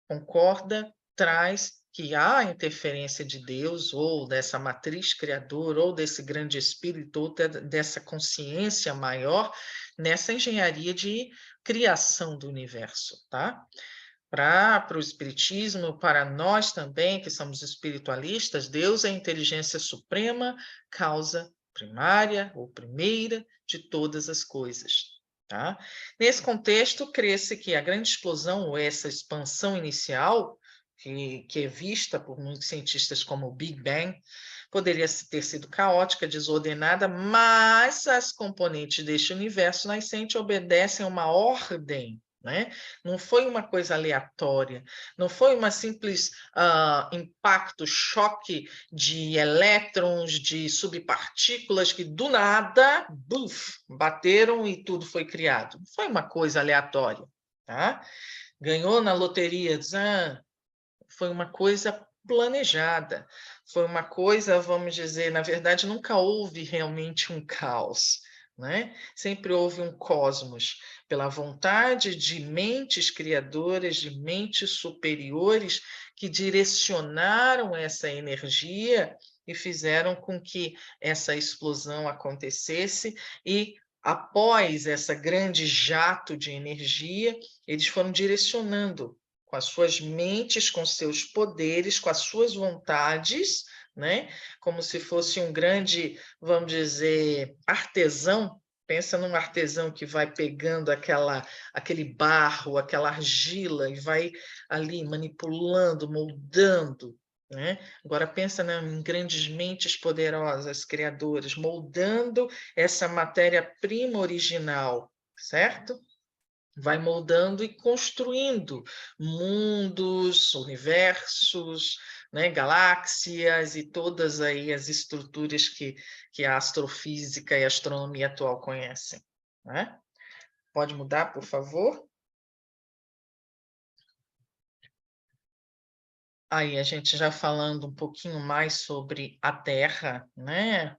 A: concorda, traz que há interferência de Deus, ou dessa matriz criadora, ou desse grande espírito, ou dessa consciência maior, nessa engenharia de criação do universo, tá? Para o Espiritismo, para nós também, que somos espiritualistas, Deus é a inteligência suprema, causa primária ou primeira de todas as coisas. Tá? Nesse contexto, crê-se que a grande explosão, ou essa expansão inicial, que é vista por muitos cientistas como o Big Bang, poderia ter sido caótica, desordenada, mas as componentes deste universo nascente obedecem a uma ordem, né? Não foi uma coisa aleatória, não foi uma simples impacto, choque de elétrons, de subpartículas que do nada, buf, bateram e tudo foi criado. Não foi uma coisa aleatória, tá? Ganhou na loteria, foi uma coisa planejada, foi uma coisa, vamos dizer, na verdade, nunca houve realmente um caos, né? Sempre houve um cosmos, pela vontade de mentes criadoras, de mentes superiores que direcionaram essa energia e fizeram com que essa explosão acontecesse e após essa grande jato de energia, eles foram direcionando com as suas mentes, com seus poderes, com as suas vontades, né? Como se fosse um grande, vamos dizer, artesão. Pensa num artesão que vai pegando aquele barro, aquela argila e vai ali manipulando, moldando, né? Agora pensa, né, em grandes mentes poderosas, criadoras, moldando essa matéria-prima original, certo? Vai moldando e construindo mundos, universos, né, galáxias e todas aí as estruturas que a astrofísica e a astronomia atual conhecem, né? Pode mudar, por favor? Aí a gente já falando um pouquinho mais sobre a Terra, né?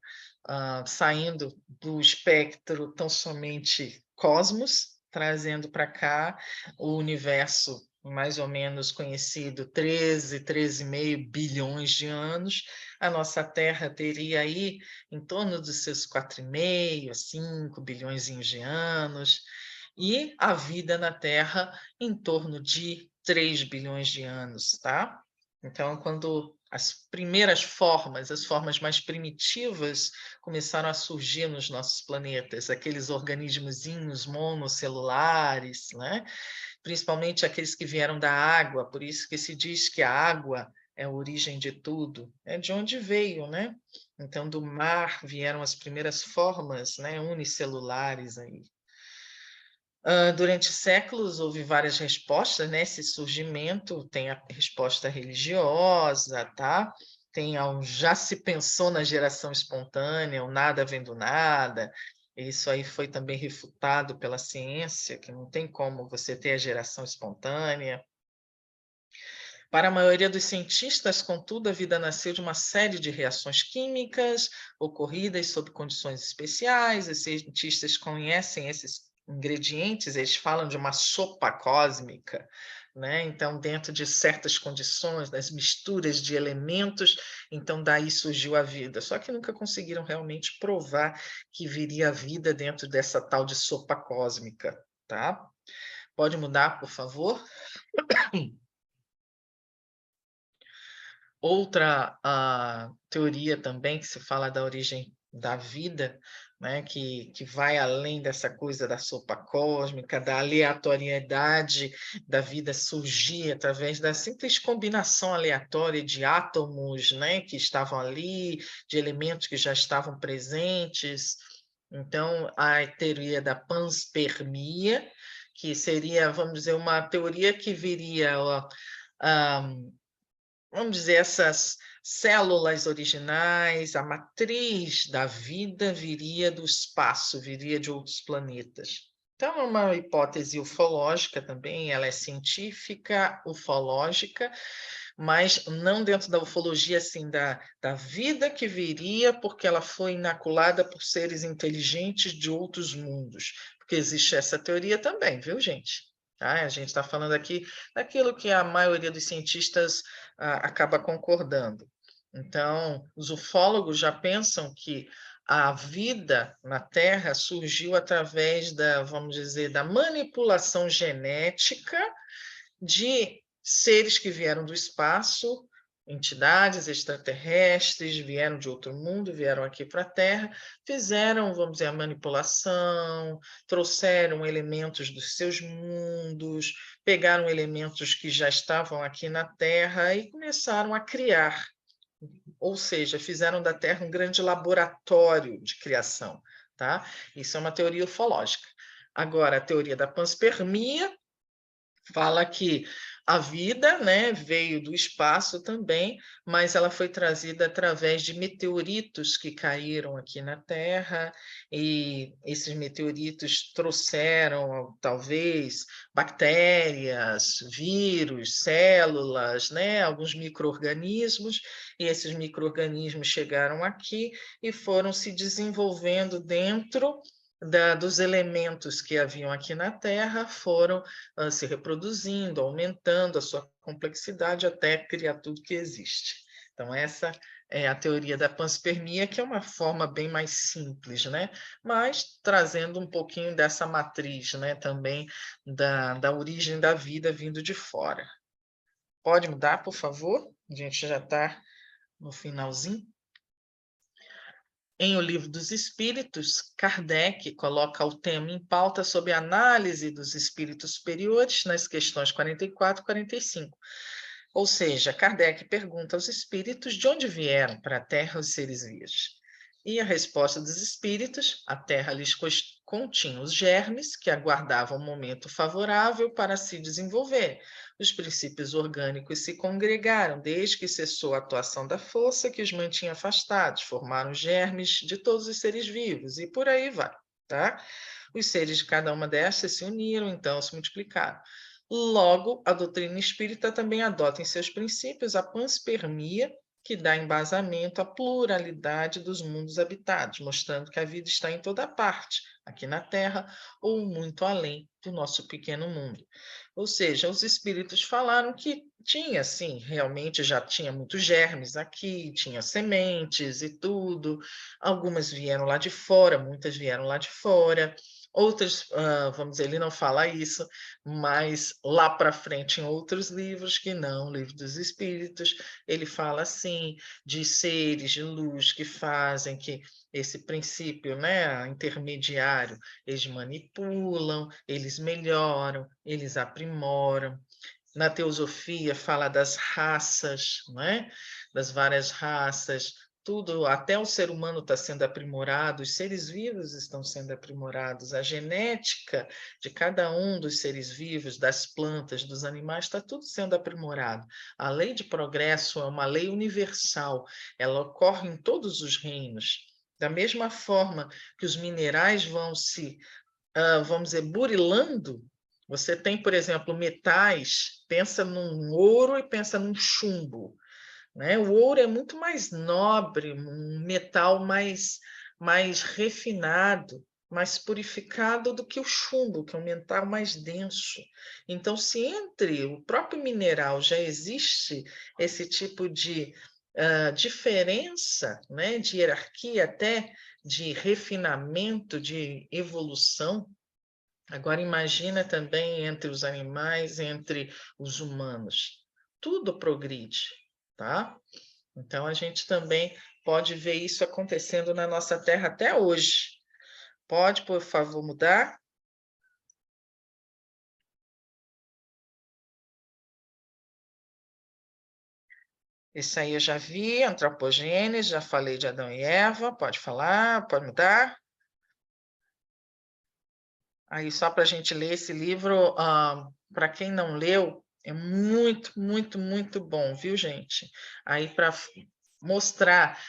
A: Saindo do espectro tão somente cosmos, trazendo para cá o universo mais ou menos conhecido, 13,5 bilhões de anos. A nossa Terra teria aí em torno dos seus 4,5 a 5 bilhões de anos, e a vida na Terra em torno de 3 bilhões de anos, tá? Então, quando as primeiras formas, as formas mais primitivas, começaram a surgir nos nossos planetas, aqueles organismozinhos monocelulares, né? Principalmente aqueles que vieram da água, por isso que se diz que a água é a origem de tudo, é de onde veio, né? Então, do mar vieram as primeiras formas, né, unicelulares aí. Durante séculos houve várias respostas, né? Esse surgimento tem a resposta religiosa, tá? Já se pensou na geração espontânea, o nada vem do nada. Isso aí foi também refutado pela ciência, que não tem como você ter a geração espontânea. Para a maioria dos cientistas, contudo, a vida nasceu de uma série de reações químicas ocorridas sob condições especiais. Os cientistas conhecem esses ingredientes, eles falam de uma sopa cósmica, né? Então, dentro de certas condições, das misturas de elementos, então daí surgiu a vida. Só que nunca conseguiram realmente provar que viria a vida dentro dessa tal de sopa cósmica, tá? Pode mudar, por favor? Outra teoria também que se fala da origem da vida, né, que vai além dessa coisa da sopa cósmica, da aleatoriedade da vida surgir através da simples combinação aleatória de átomos, né, que estavam ali, de elementos que já estavam presentes. Então, a teoria da panspermia, que seria, vamos dizer, uma teoria que viria vamos dizer, essas células originais, a matriz da vida viria do espaço, viria de outros planetas. Então, é uma hipótese ufológica também, ela é científica, ufológica, mas não dentro da ufologia, assim, da vida que viria, porque ela foi inoculada por seres inteligentes de outros mundos. Porque existe essa teoria também, viu, gente? Tá? A gente está falando aqui daquilo que a maioria dos cientistas acaba concordando. Então, os ufólogos já pensam que a vida na Terra surgiu através da, vamos dizer, da manipulação genética de seres que vieram do espaço, entidades extraterrestres, vieram de outro mundo, vieram aqui para a Terra, fizeram, vamos dizer, a manipulação, trouxeram elementos dos seus mundos, pegaram elementos que já estavam aqui na Terra e começaram a criar. Ou seja, fizeram da Terra um grande laboratório de criação, tá? Isso é uma teoria ufológica. Agora, a teoria da panspermia fala que a vida, né, veio do espaço também, mas ela foi trazida através de meteoritos que caíram aqui na Terra, e esses meteoritos trouxeram, talvez, bactérias, vírus, células, né, alguns micro-organismos, e esses micro-organismos chegaram aqui e foram se desenvolvendo dentro dos elementos que haviam aqui na Terra, foram se reproduzindo, aumentando a sua complexidade até criar tudo que existe. Então, essa é a teoria da panspermia, que é uma forma bem mais simples, né? Mas trazendo um pouquinho dessa matriz, né? Também da origem da vida vindo de fora. Pode mudar, por favor? A gente já está no finalzinho. Em O Livro dos Espíritos, Kardec coloca o tema em pauta sob a análise dos espíritos superiores nas questões 44 e 45. Ou seja, Kardec pergunta aos espíritos de onde vieram para a Terra os seres vivos. E a resposta dos espíritos: a Terra lhes continha os germes que aguardavam o momento favorável para se desenvolver. Os princípios orgânicos se congregaram desde que cessou a atuação da força que os mantinha afastados, formaram germes de todos os seres vivos, e por aí vai, tá? Os seres de cada uma dessas se uniram, então se multiplicaram. Logo, a doutrina espírita também adota em seus princípios a panspermia, que dá embasamento à pluralidade dos mundos habitados, mostrando que a vida está em toda parte, aqui na Terra ou muito além do nosso pequeno mundo. Ou seja, os espíritos falaram que tinha, sim, realmente já tinha muitos germes aqui, tinha sementes e tudo. Algumas vieram lá de fora, muitas vieram lá de fora. Outras, vamos dizer, ele não fala isso, mas lá para frente, em outros livros, que não, o Livro dos Espíritos, ele fala assim de seres de luz que fazem que esse princípio, né, intermediário, eles manipulam, eles melhoram, eles aprimoram. Na teosofia fala das raças, né? Das várias raças, tudo, até o ser humano está sendo aprimorado, os seres vivos estão sendo aprimorados, a genética de cada um dos seres vivos, das plantas, dos animais, está tudo sendo aprimorado. A lei de progresso é uma lei universal, ela ocorre em todos os reinos. Da mesma forma que os minerais vão se, vamos dizer, burilando, você tem, por exemplo, metais, pensa num ouro e pensa num chumbo, né? O ouro é muito mais nobre, um metal mais refinado, mais purificado do que o chumbo, que é um metal mais denso. Então, se entre o próprio mineral já existe esse tipo de diferença, né, de hierarquia, até de refinamento, de evolução, agora imagina também entre os animais, entre os humanos. Tudo progride, tá? Então a gente também pode ver isso acontecendo na nossa Terra até hoje. Pode, por favor, mudar? Isso aí eu já vi, antropogênese, já falei de Adão e Eva, pode falar, pode mudar. Aí, só para a gente ler esse livro, para quem não leu, é muito, muito, muito bom, viu, gente? Aí, para mostrar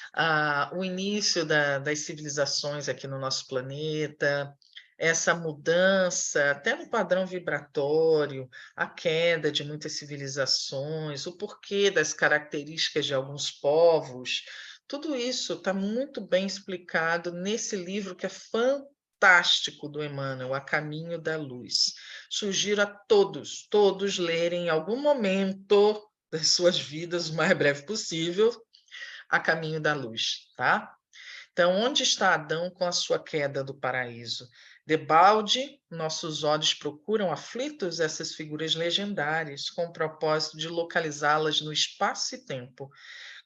A: o início das civilizações aqui no nosso planeta, essa mudança, até no padrão vibratório, a queda de muitas civilizações, o porquê das características de alguns povos, tudo isso está muito bem explicado nesse livro que é fantástico do Emmanuel, A Caminho da Luz. Sugiro a todos, todos lerem em algum momento das suas vidas, o mais breve possível, A Caminho da Luz, tá? Então, onde está Adão com a sua queda do paraíso? Debalde, nossos olhos procuram aflitos essas figuras legendárias, com o propósito de localizá-las no espaço e tempo.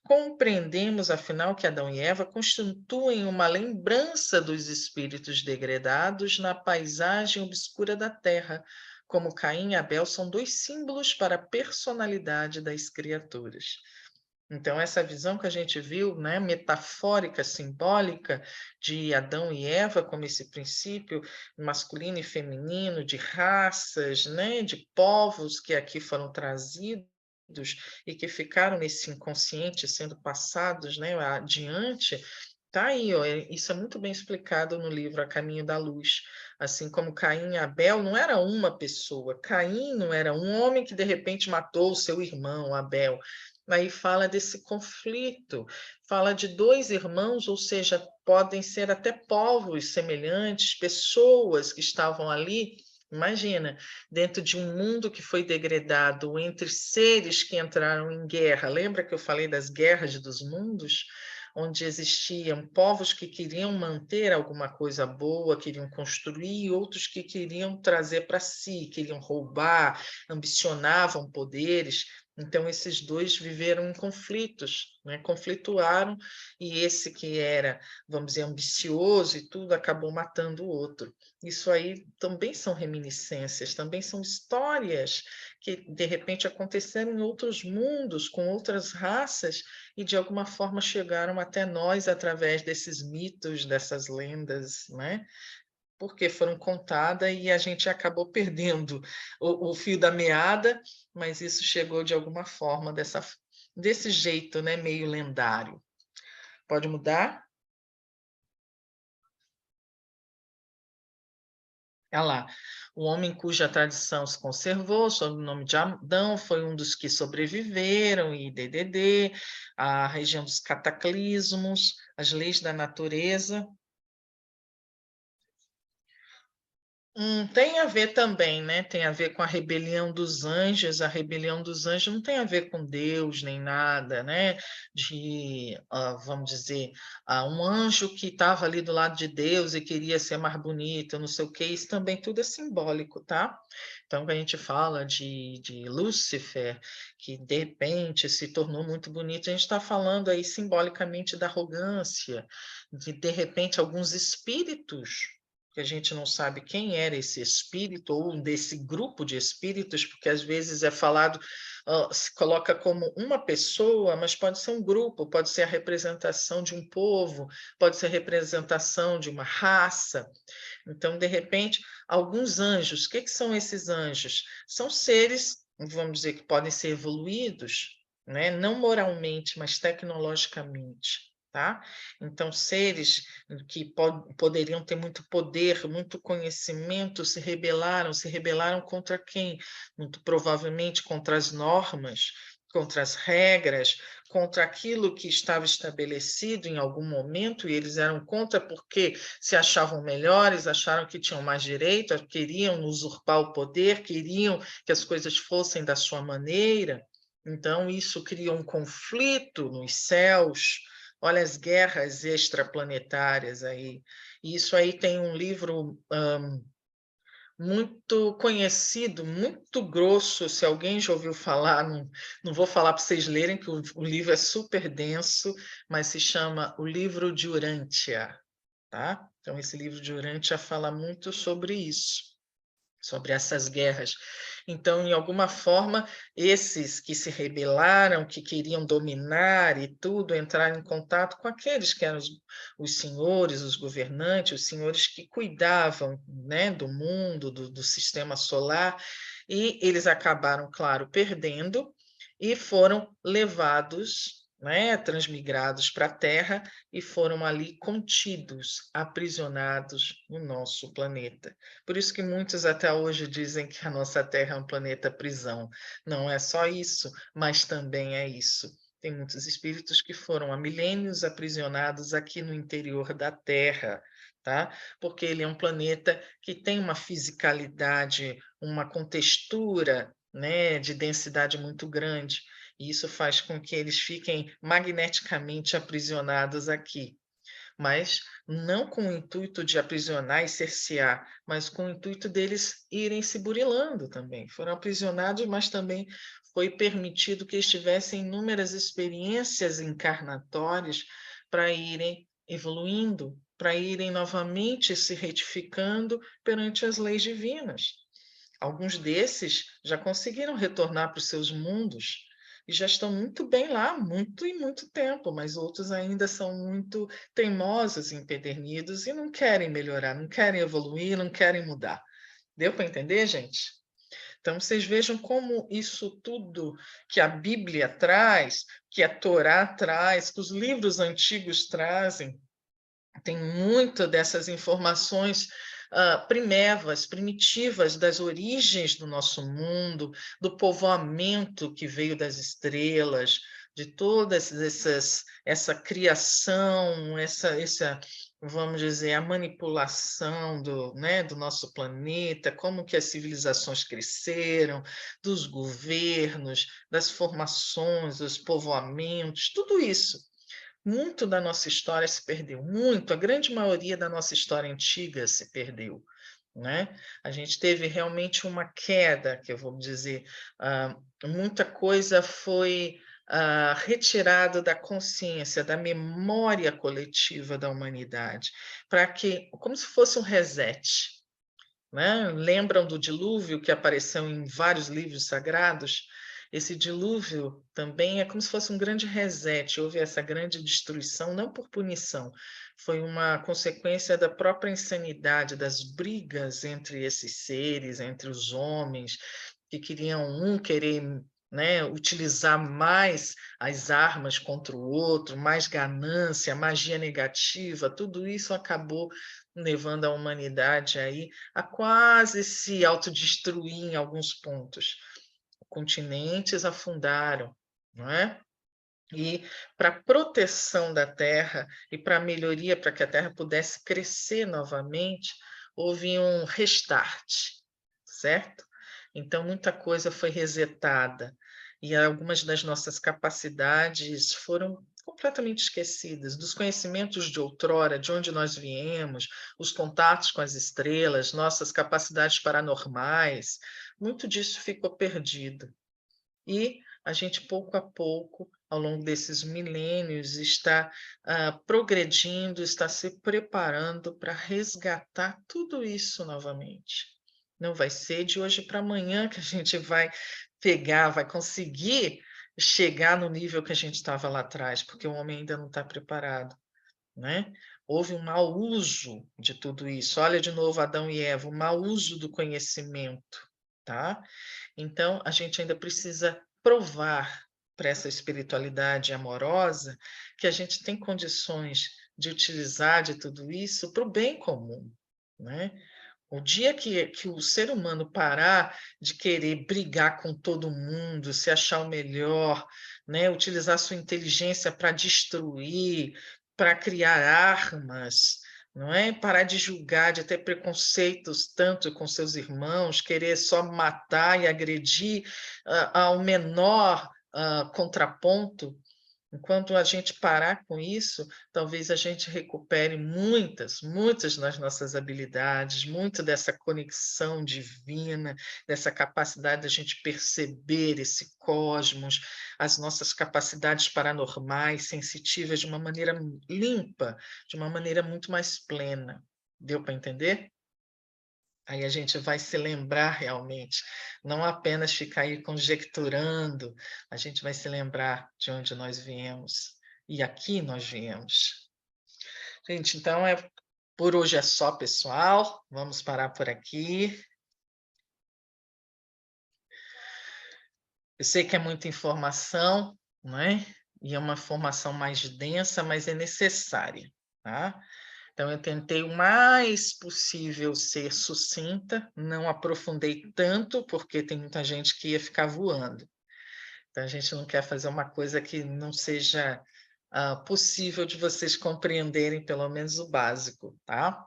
A: Compreendemos, afinal, que Adão e Eva constituem uma lembrança dos espíritos degradados na paisagem obscura da Terra, como Caim e Abel são dois símbolos para a personalidade das criaturas. Então, essa visão que a gente viu, né, metafórica, simbólica, de Adão e Eva, como esse princípio masculino e feminino, de raças, né, de povos que aqui foram trazidos e que ficaram nesse inconsciente sendo passados, né, adiante, tá aí, ó, isso é muito bem explicado no livro A Caminho da Luz. Assim como Caim e Abel não era uma pessoa, Caim não era um homem que de repente matou o seu irmão, Abel. Aí fala desse conflito, fala de dois irmãos, ou seja, podem ser até povos semelhantes, pessoas que estavam ali. Imagina, dentro de um mundo que foi degradado, entre seres que entraram em guerra. Lembra que eu falei das guerras dos mundos? Onde existiam povos que queriam manter alguma coisa boa, queriam construir, e outros que queriam trazer para si, queriam roubar, ambicionavam poderes. Então, esses dois viveram em conflitos, né? Conflituaram, e esse que era, vamos dizer, ambicioso e tudo, acabou matando o outro. Isso aí também são reminiscências, também são histórias que, de repente, aconteceram em outros mundos, com outras raças, e, de alguma forma, chegaram até nós através desses mitos, dessas lendas, né? Porque foram contadas e a gente acabou perdendo o fio da meada, mas isso chegou de alguma forma desse jeito, né, meio lendário. Pode mudar? Olha lá. O homem cuja tradição se conservou, sob o nome de Adão, foi um dos que sobreviveram, e DDD, a região dos cataclismos, as leis da natureza. Tem a ver também, né? Tem a ver com a rebelião dos anjos. A rebelião dos anjos não tem a ver com Deus nem nada, né? Vamos dizer, um anjo que estava ali do lado de Deus e queria ser mais bonito, não sei o quê. Isso também tudo é simbólico, tá? Então, quando a gente fala de Lúcifer, que de repente se tornou muito bonito, a gente está falando aí simbolicamente da arrogância, de repente alguns espíritos que a gente não sabe quem era esse espírito ou desse grupo de espíritos, porque às vezes é falado, se coloca como uma pessoa, mas pode ser um grupo, pode ser a representação de um povo, pode ser a representação de uma raça. Então, de repente, alguns anjos, o que são esses anjos? São seres, vamos dizer, que podem ser evoluídos, né? Não moralmente, mas tecnologicamente. Tá? Então, seres que poderiam ter muito poder, muito conhecimento, se rebelaram contra quem? Muito provavelmente contra as normas, contra as regras, contra aquilo que estava estabelecido em algum momento, e eles eram contra porque se achavam melhores, acharam que tinham mais direito, queriam usurpar o poder, queriam que as coisas fossem da sua maneira. Então, isso criou um conflito nos céus. Olha as guerras extraplanetárias aí. E isso aí tem um livro muito conhecido, muito grosso. Se alguém já ouviu falar, não vou falar para vocês lerem, que o livro é super denso, mas se chama O Livro de Urântia, tá? Então, esse livro de Urântia fala muito sobre isso, sobre essas guerras. Então, em alguma forma, esses que se rebelaram, que queriam dominar e tudo, entraram em contato com aqueles que eram os senhores, os governantes, os senhores que cuidavam, né, do mundo, do sistema solar, e eles acabaram, claro, perdendo e foram levados, né, transmigrados para a Terra e foram ali contidos, aprisionados no nosso planeta. Por isso que muitos até hoje dizem que a nossa Terra é um planeta prisão. Não é só isso, mas também é isso. Tem muitos espíritos que foram há milênios aprisionados aqui no interior da Terra, tá? Porque ele é um planeta que tem uma fisicalidade, uma contextura, né, de densidade muito grande. E isso faz com que eles fiquem magneticamente aprisionados aqui, mas não com o intuito de aprisionar e cercear, mas com o intuito deles irem se burilando também. Foram aprisionados, mas também foi permitido que eles tivessem inúmeras experiências encarnatórias para irem evoluindo, para irem novamente se retificando perante as leis divinas. Alguns desses já conseguiram retornar para os seus mundos e já estão muito bem lá, muito e muito tempo, mas outros ainda são muito teimosos, empedernidos e não querem melhorar, não querem evoluir, não querem mudar. Deu para entender, gente? Então, vocês vejam como isso tudo que a Bíblia traz, que a Torá traz, que os livros antigos trazem, tem muito dessas informações primevas, primitivas das origens do nosso mundo, do povoamento que veio das estrelas, de todas essa criação, vamos dizer, a manipulação do nosso planeta, como que as civilizações cresceram, dos governos, das formações, dos povoamentos, tudo isso. Muito da nossa história se perdeu, muito, a grande maioria da nossa história antiga se perdeu, né? A gente teve realmente uma queda, que eu vou dizer, muita coisa foi retirada da consciência, da memória coletiva da humanidade, para que, como se fosse um reset, né? Lembram do dilúvio que apareceu em vários livros sagrados? Esse dilúvio também é como se fosse um grande reset, houve essa grande destruição, não por punição, foi uma consequência da própria insanidade, das brigas entre esses seres, entre os homens, que queriam querer, né, utilizar mais as armas contra o outro, mais ganância, magia negativa, tudo isso acabou levando a humanidade aí a quase se autodestruir em alguns pontos. Continentes afundaram, não é? E para a proteção da terra e para a melhoria, para que a terra pudesse crescer novamente, houve um restart, certo? Então, muita coisa foi resetada e algumas das nossas capacidades foram completamente esquecidas, dos conhecimentos de outrora, de onde nós viemos, os contatos com as estrelas, nossas capacidades paranormais, muito disso ficou perdido. E a gente, pouco a pouco, ao longo desses milênios, está progredindo, está se preparando para resgatar tudo isso novamente. Não vai ser de hoje para amanhã que a gente vai pegar, vai conseguir chegar no nível que a gente estava lá atrás, porque o homem ainda não está preparado, né? Houve um mau uso de tudo isso. Olha de novo Adão e Eva, o mau uso do conhecimento, tá? Então, a gente ainda precisa provar para essa espiritualidade amorosa que a gente tem condições de utilizar de tudo isso para o bem comum, né? O dia que o ser humano parar de querer brigar com todo mundo, se achar o melhor, né? Utilizar sua inteligência para destruir, para criar armas, não é? Parar de julgar, de ter preconceitos tanto com seus irmãos, querer só matar e agredir ao menor contraponto. Enquanto a gente parar com isso, talvez a gente recupere muitas das nossas habilidades, muito dessa conexão divina, dessa capacidade da gente perceber esse cosmos, as nossas capacidades paranormais, sensitivas, de uma maneira limpa, de uma maneira muito mais plena. Deu para entender? Aí a gente vai se lembrar realmente, não apenas ficar aí conjecturando, a gente vai se lembrar de onde nós viemos. E aqui nós viemos. Gente, então por hoje é só, pessoal. Vamos parar por aqui. Eu sei que é muita informação, não é? E é uma informação mais densa, mas é necessária, tá? Então, eu tentei o mais possível ser sucinta, não aprofundei tanto, porque tem muita gente que ia ficar voando. Então, a gente não quer fazer uma coisa que não seja possível de vocês compreenderem, pelo menos o básico, tá?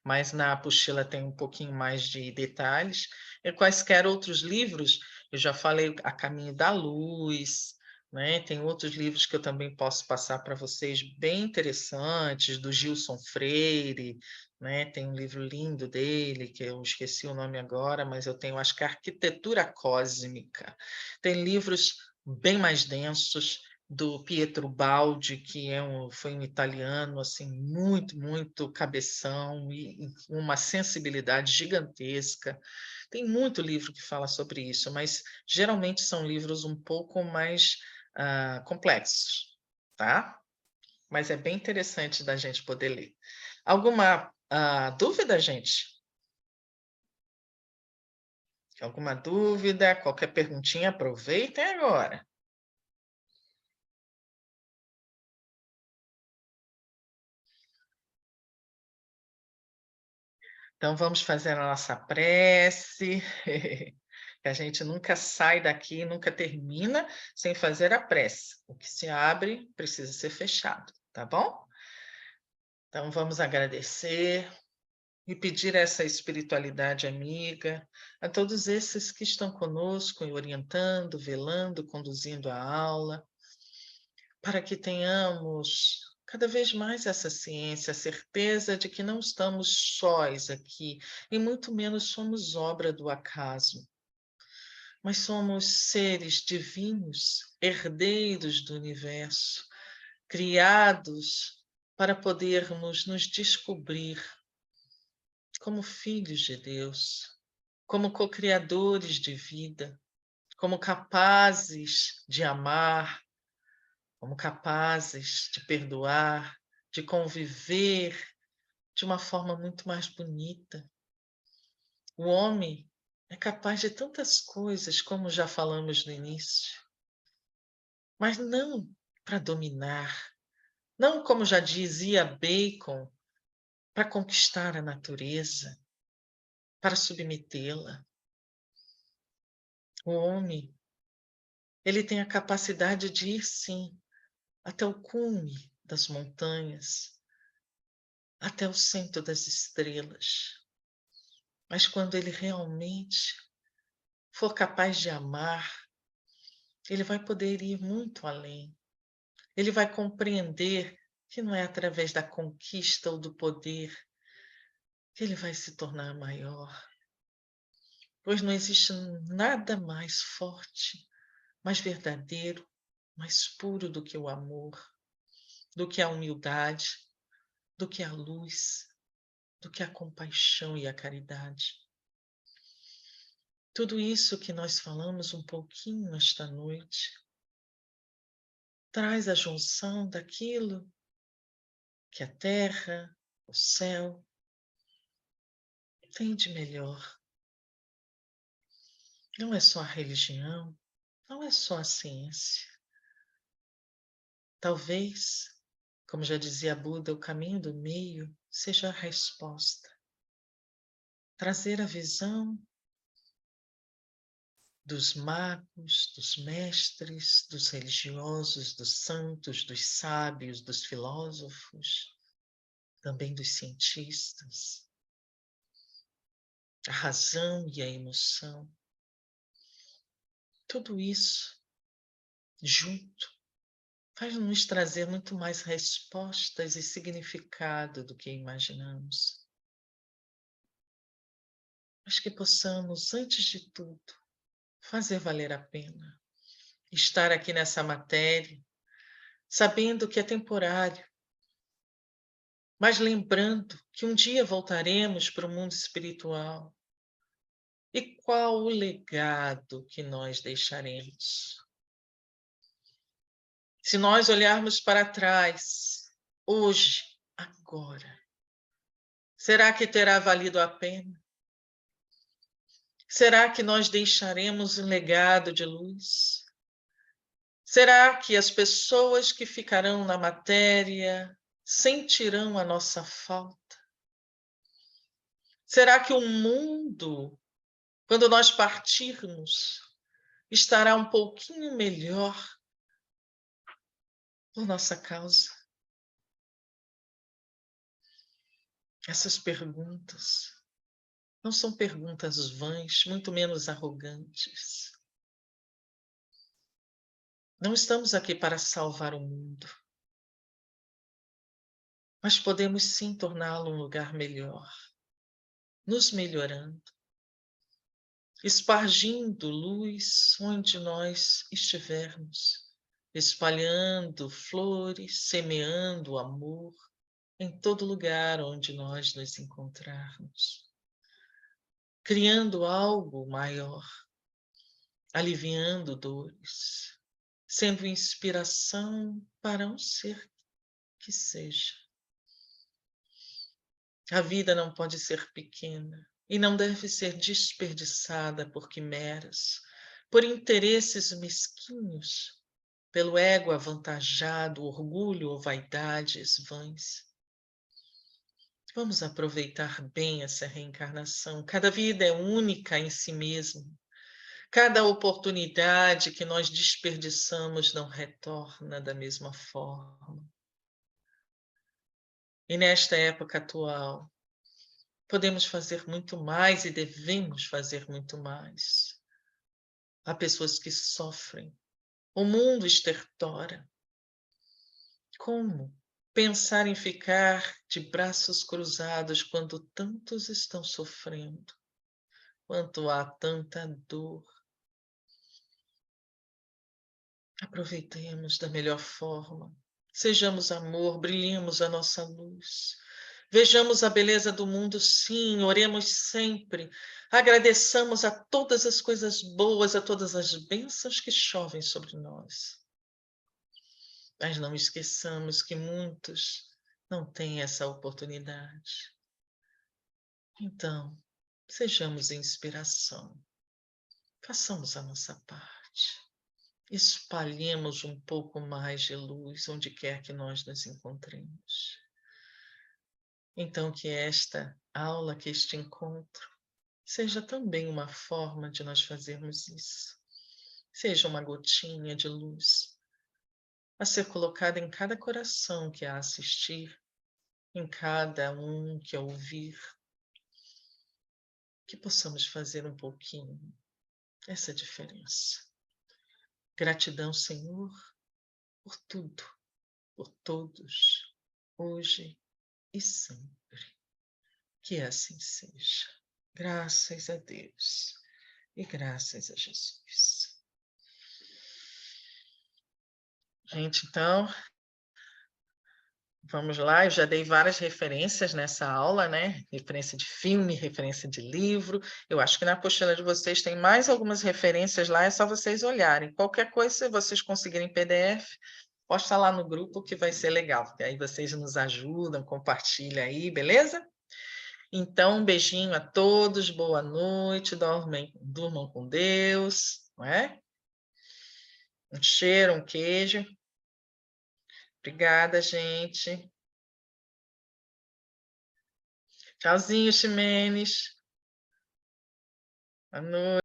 A: Mas na apostila tem um pouquinho mais de detalhes. E quaisquer outros livros, eu já falei A Caminho da Luz, né? Tem outros livros que eu também posso passar para vocês, bem interessantes, do Gilson Freire, né? Tem um livro lindo dele, que eu esqueci o nome agora, mas eu tenho, acho que Arquitetura Cósmica. Tem livros bem mais densos, do Pietro Baldi, que foi um italiano assim muito cabeção e uma sensibilidade gigantesca. Tem muito livro que fala sobre isso, mas geralmente são livros um pouco mais complexos, tá? Mas é bem interessante da gente poder ler. Alguma dúvida, gente? Alguma dúvida? Qualquer perguntinha, aproveitem agora. Então, vamos fazer a nossa prece. Que a gente nunca sai daqui, nunca termina sem fazer a prece. O que se abre precisa ser fechado, tá bom? Então, vamos agradecer e pedir a essa espiritualidade amiga, a todos esses que estão conosco, orientando, velando, conduzindo a aula, para que tenhamos cada vez mais essa ciência, a certeza de que não estamos sós aqui, e muito menos somos obra do acaso, mas somos seres divinos, herdeiros do universo, criados para podermos nos descobrir como filhos de Deus, como co-criadores de vida, como capazes de amar, como capazes de perdoar, de conviver de uma forma muito mais bonita. O homem é capaz de tantas coisas, como já falamos no início, mas não para dominar, não, como já dizia Bacon, para conquistar a natureza, para submetê-la. O homem, ele tem a capacidade de ir, sim, até o cume das montanhas, até o centro das estrelas. Mas quando ele realmente for capaz de amar, ele vai poder ir muito além. Ele vai compreender que não é através da conquista ou do poder que ele vai se tornar maior, pois não existe nada mais forte, mais verdadeiro, mais puro do que o amor, do que a humildade, do que a luz, do que a compaixão e a caridade. Tudo isso que nós falamos um pouquinho esta noite traz a junção daquilo que a terra, o céu, tem de melhor. Não é só a religião, não é só a ciência. Talvez, como já dizia Buda, o caminho do meio seja a resposta. Trazer a visão dos magos, dos mestres, dos religiosos, dos santos, dos sábios, dos filósofos, também dos cientistas, a razão e a emoção. Tudo isso junto vai nos trazer muito mais respostas e significado do que imaginamos. Mas que possamos, antes de tudo, fazer valer a pena estar aqui nessa matéria, sabendo que é temporário, mas lembrando que um dia voltaremos para o mundo espiritual. E qual o legado que nós deixaremos? Se nós olharmos para trás, hoje, agora, será que terá valido a pena? Será que nós deixaremos um legado de luz? Será que as pessoas que ficarão na matéria sentirão a nossa falta? Será que o mundo, quando nós partirmos, estará um pouquinho melhor por nossa causa? Essas perguntas não são perguntas vãs, muito menos arrogantes. Não estamos aqui para salvar o mundo, mas podemos sim torná-lo um lugar melhor, nos melhorando, espargindo luz onde nós estivermos, espalhando flores, semeando amor em todo lugar onde nós nos encontrarmos, criando algo maior, aliviando dores, sendo inspiração para um ser que seja. A vida não pode ser pequena e não deve ser desperdiçada por quimeras, por interesses mesquinhos, pelo ego avantajado, orgulho ou vaidades vãs. Vamos aproveitar bem essa reencarnação. Cada vida é única em si mesma. Cada oportunidade que nós desperdiçamos não retorna da mesma forma. E nesta época atual, podemos fazer muito mais e devemos fazer muito mais. Há pessoas que sofrem. O mundo estertora. Como pensar em ficar de braços cruzados quando tantos estão sofrendo, quando há tanta dor. Aproveitemos da melhor forma. Sejamos amor, brilhemos a nossa luz. Vejamos a beleza do mundo, sim, oremos sempre. Agradeçamos a todas as coisas boas, a todas as bênçãos que chovem sobre nós. Mas não esqueçamos que muitos não têm essa oportunidade. Então, sejamos inspiração. Façamos a nossa parte. Espalhemos um pouco mais de luz onde quer que nós nos encontremos. Então, que esta aula, que este encontro, seja também uma forma de nós fazermos isso. Seja uma gotinha de luz a ser colocada em cada coração que a assistir, em cada um que a ouvir, que possamos fazer um pouquinho essa diferença. Gratidão, Senhor, por tudo, por todos, hoje e sempre. Que assim seja. Graças a Deus e graças a Jesus. Gente, então, vamos lá. Eu já dei várias referências nessa aula, né? Referência de filme, referência de livro. Eu acho que na apostila de vocês tem mais algumas referências lá, é só vocês olharem. Qualquer coisa, se vocês conseguirem PDF, posta lá no grupo que vai ser legal, porque aí vocês nos ajudam, compartilha aí, beleza? Então, um beijinho a todos, boa noite, durmam com Deus, não é? Um cheiro, um queijo. Obrigada, gente. Tchauzinho, Ximenes. Boa noite.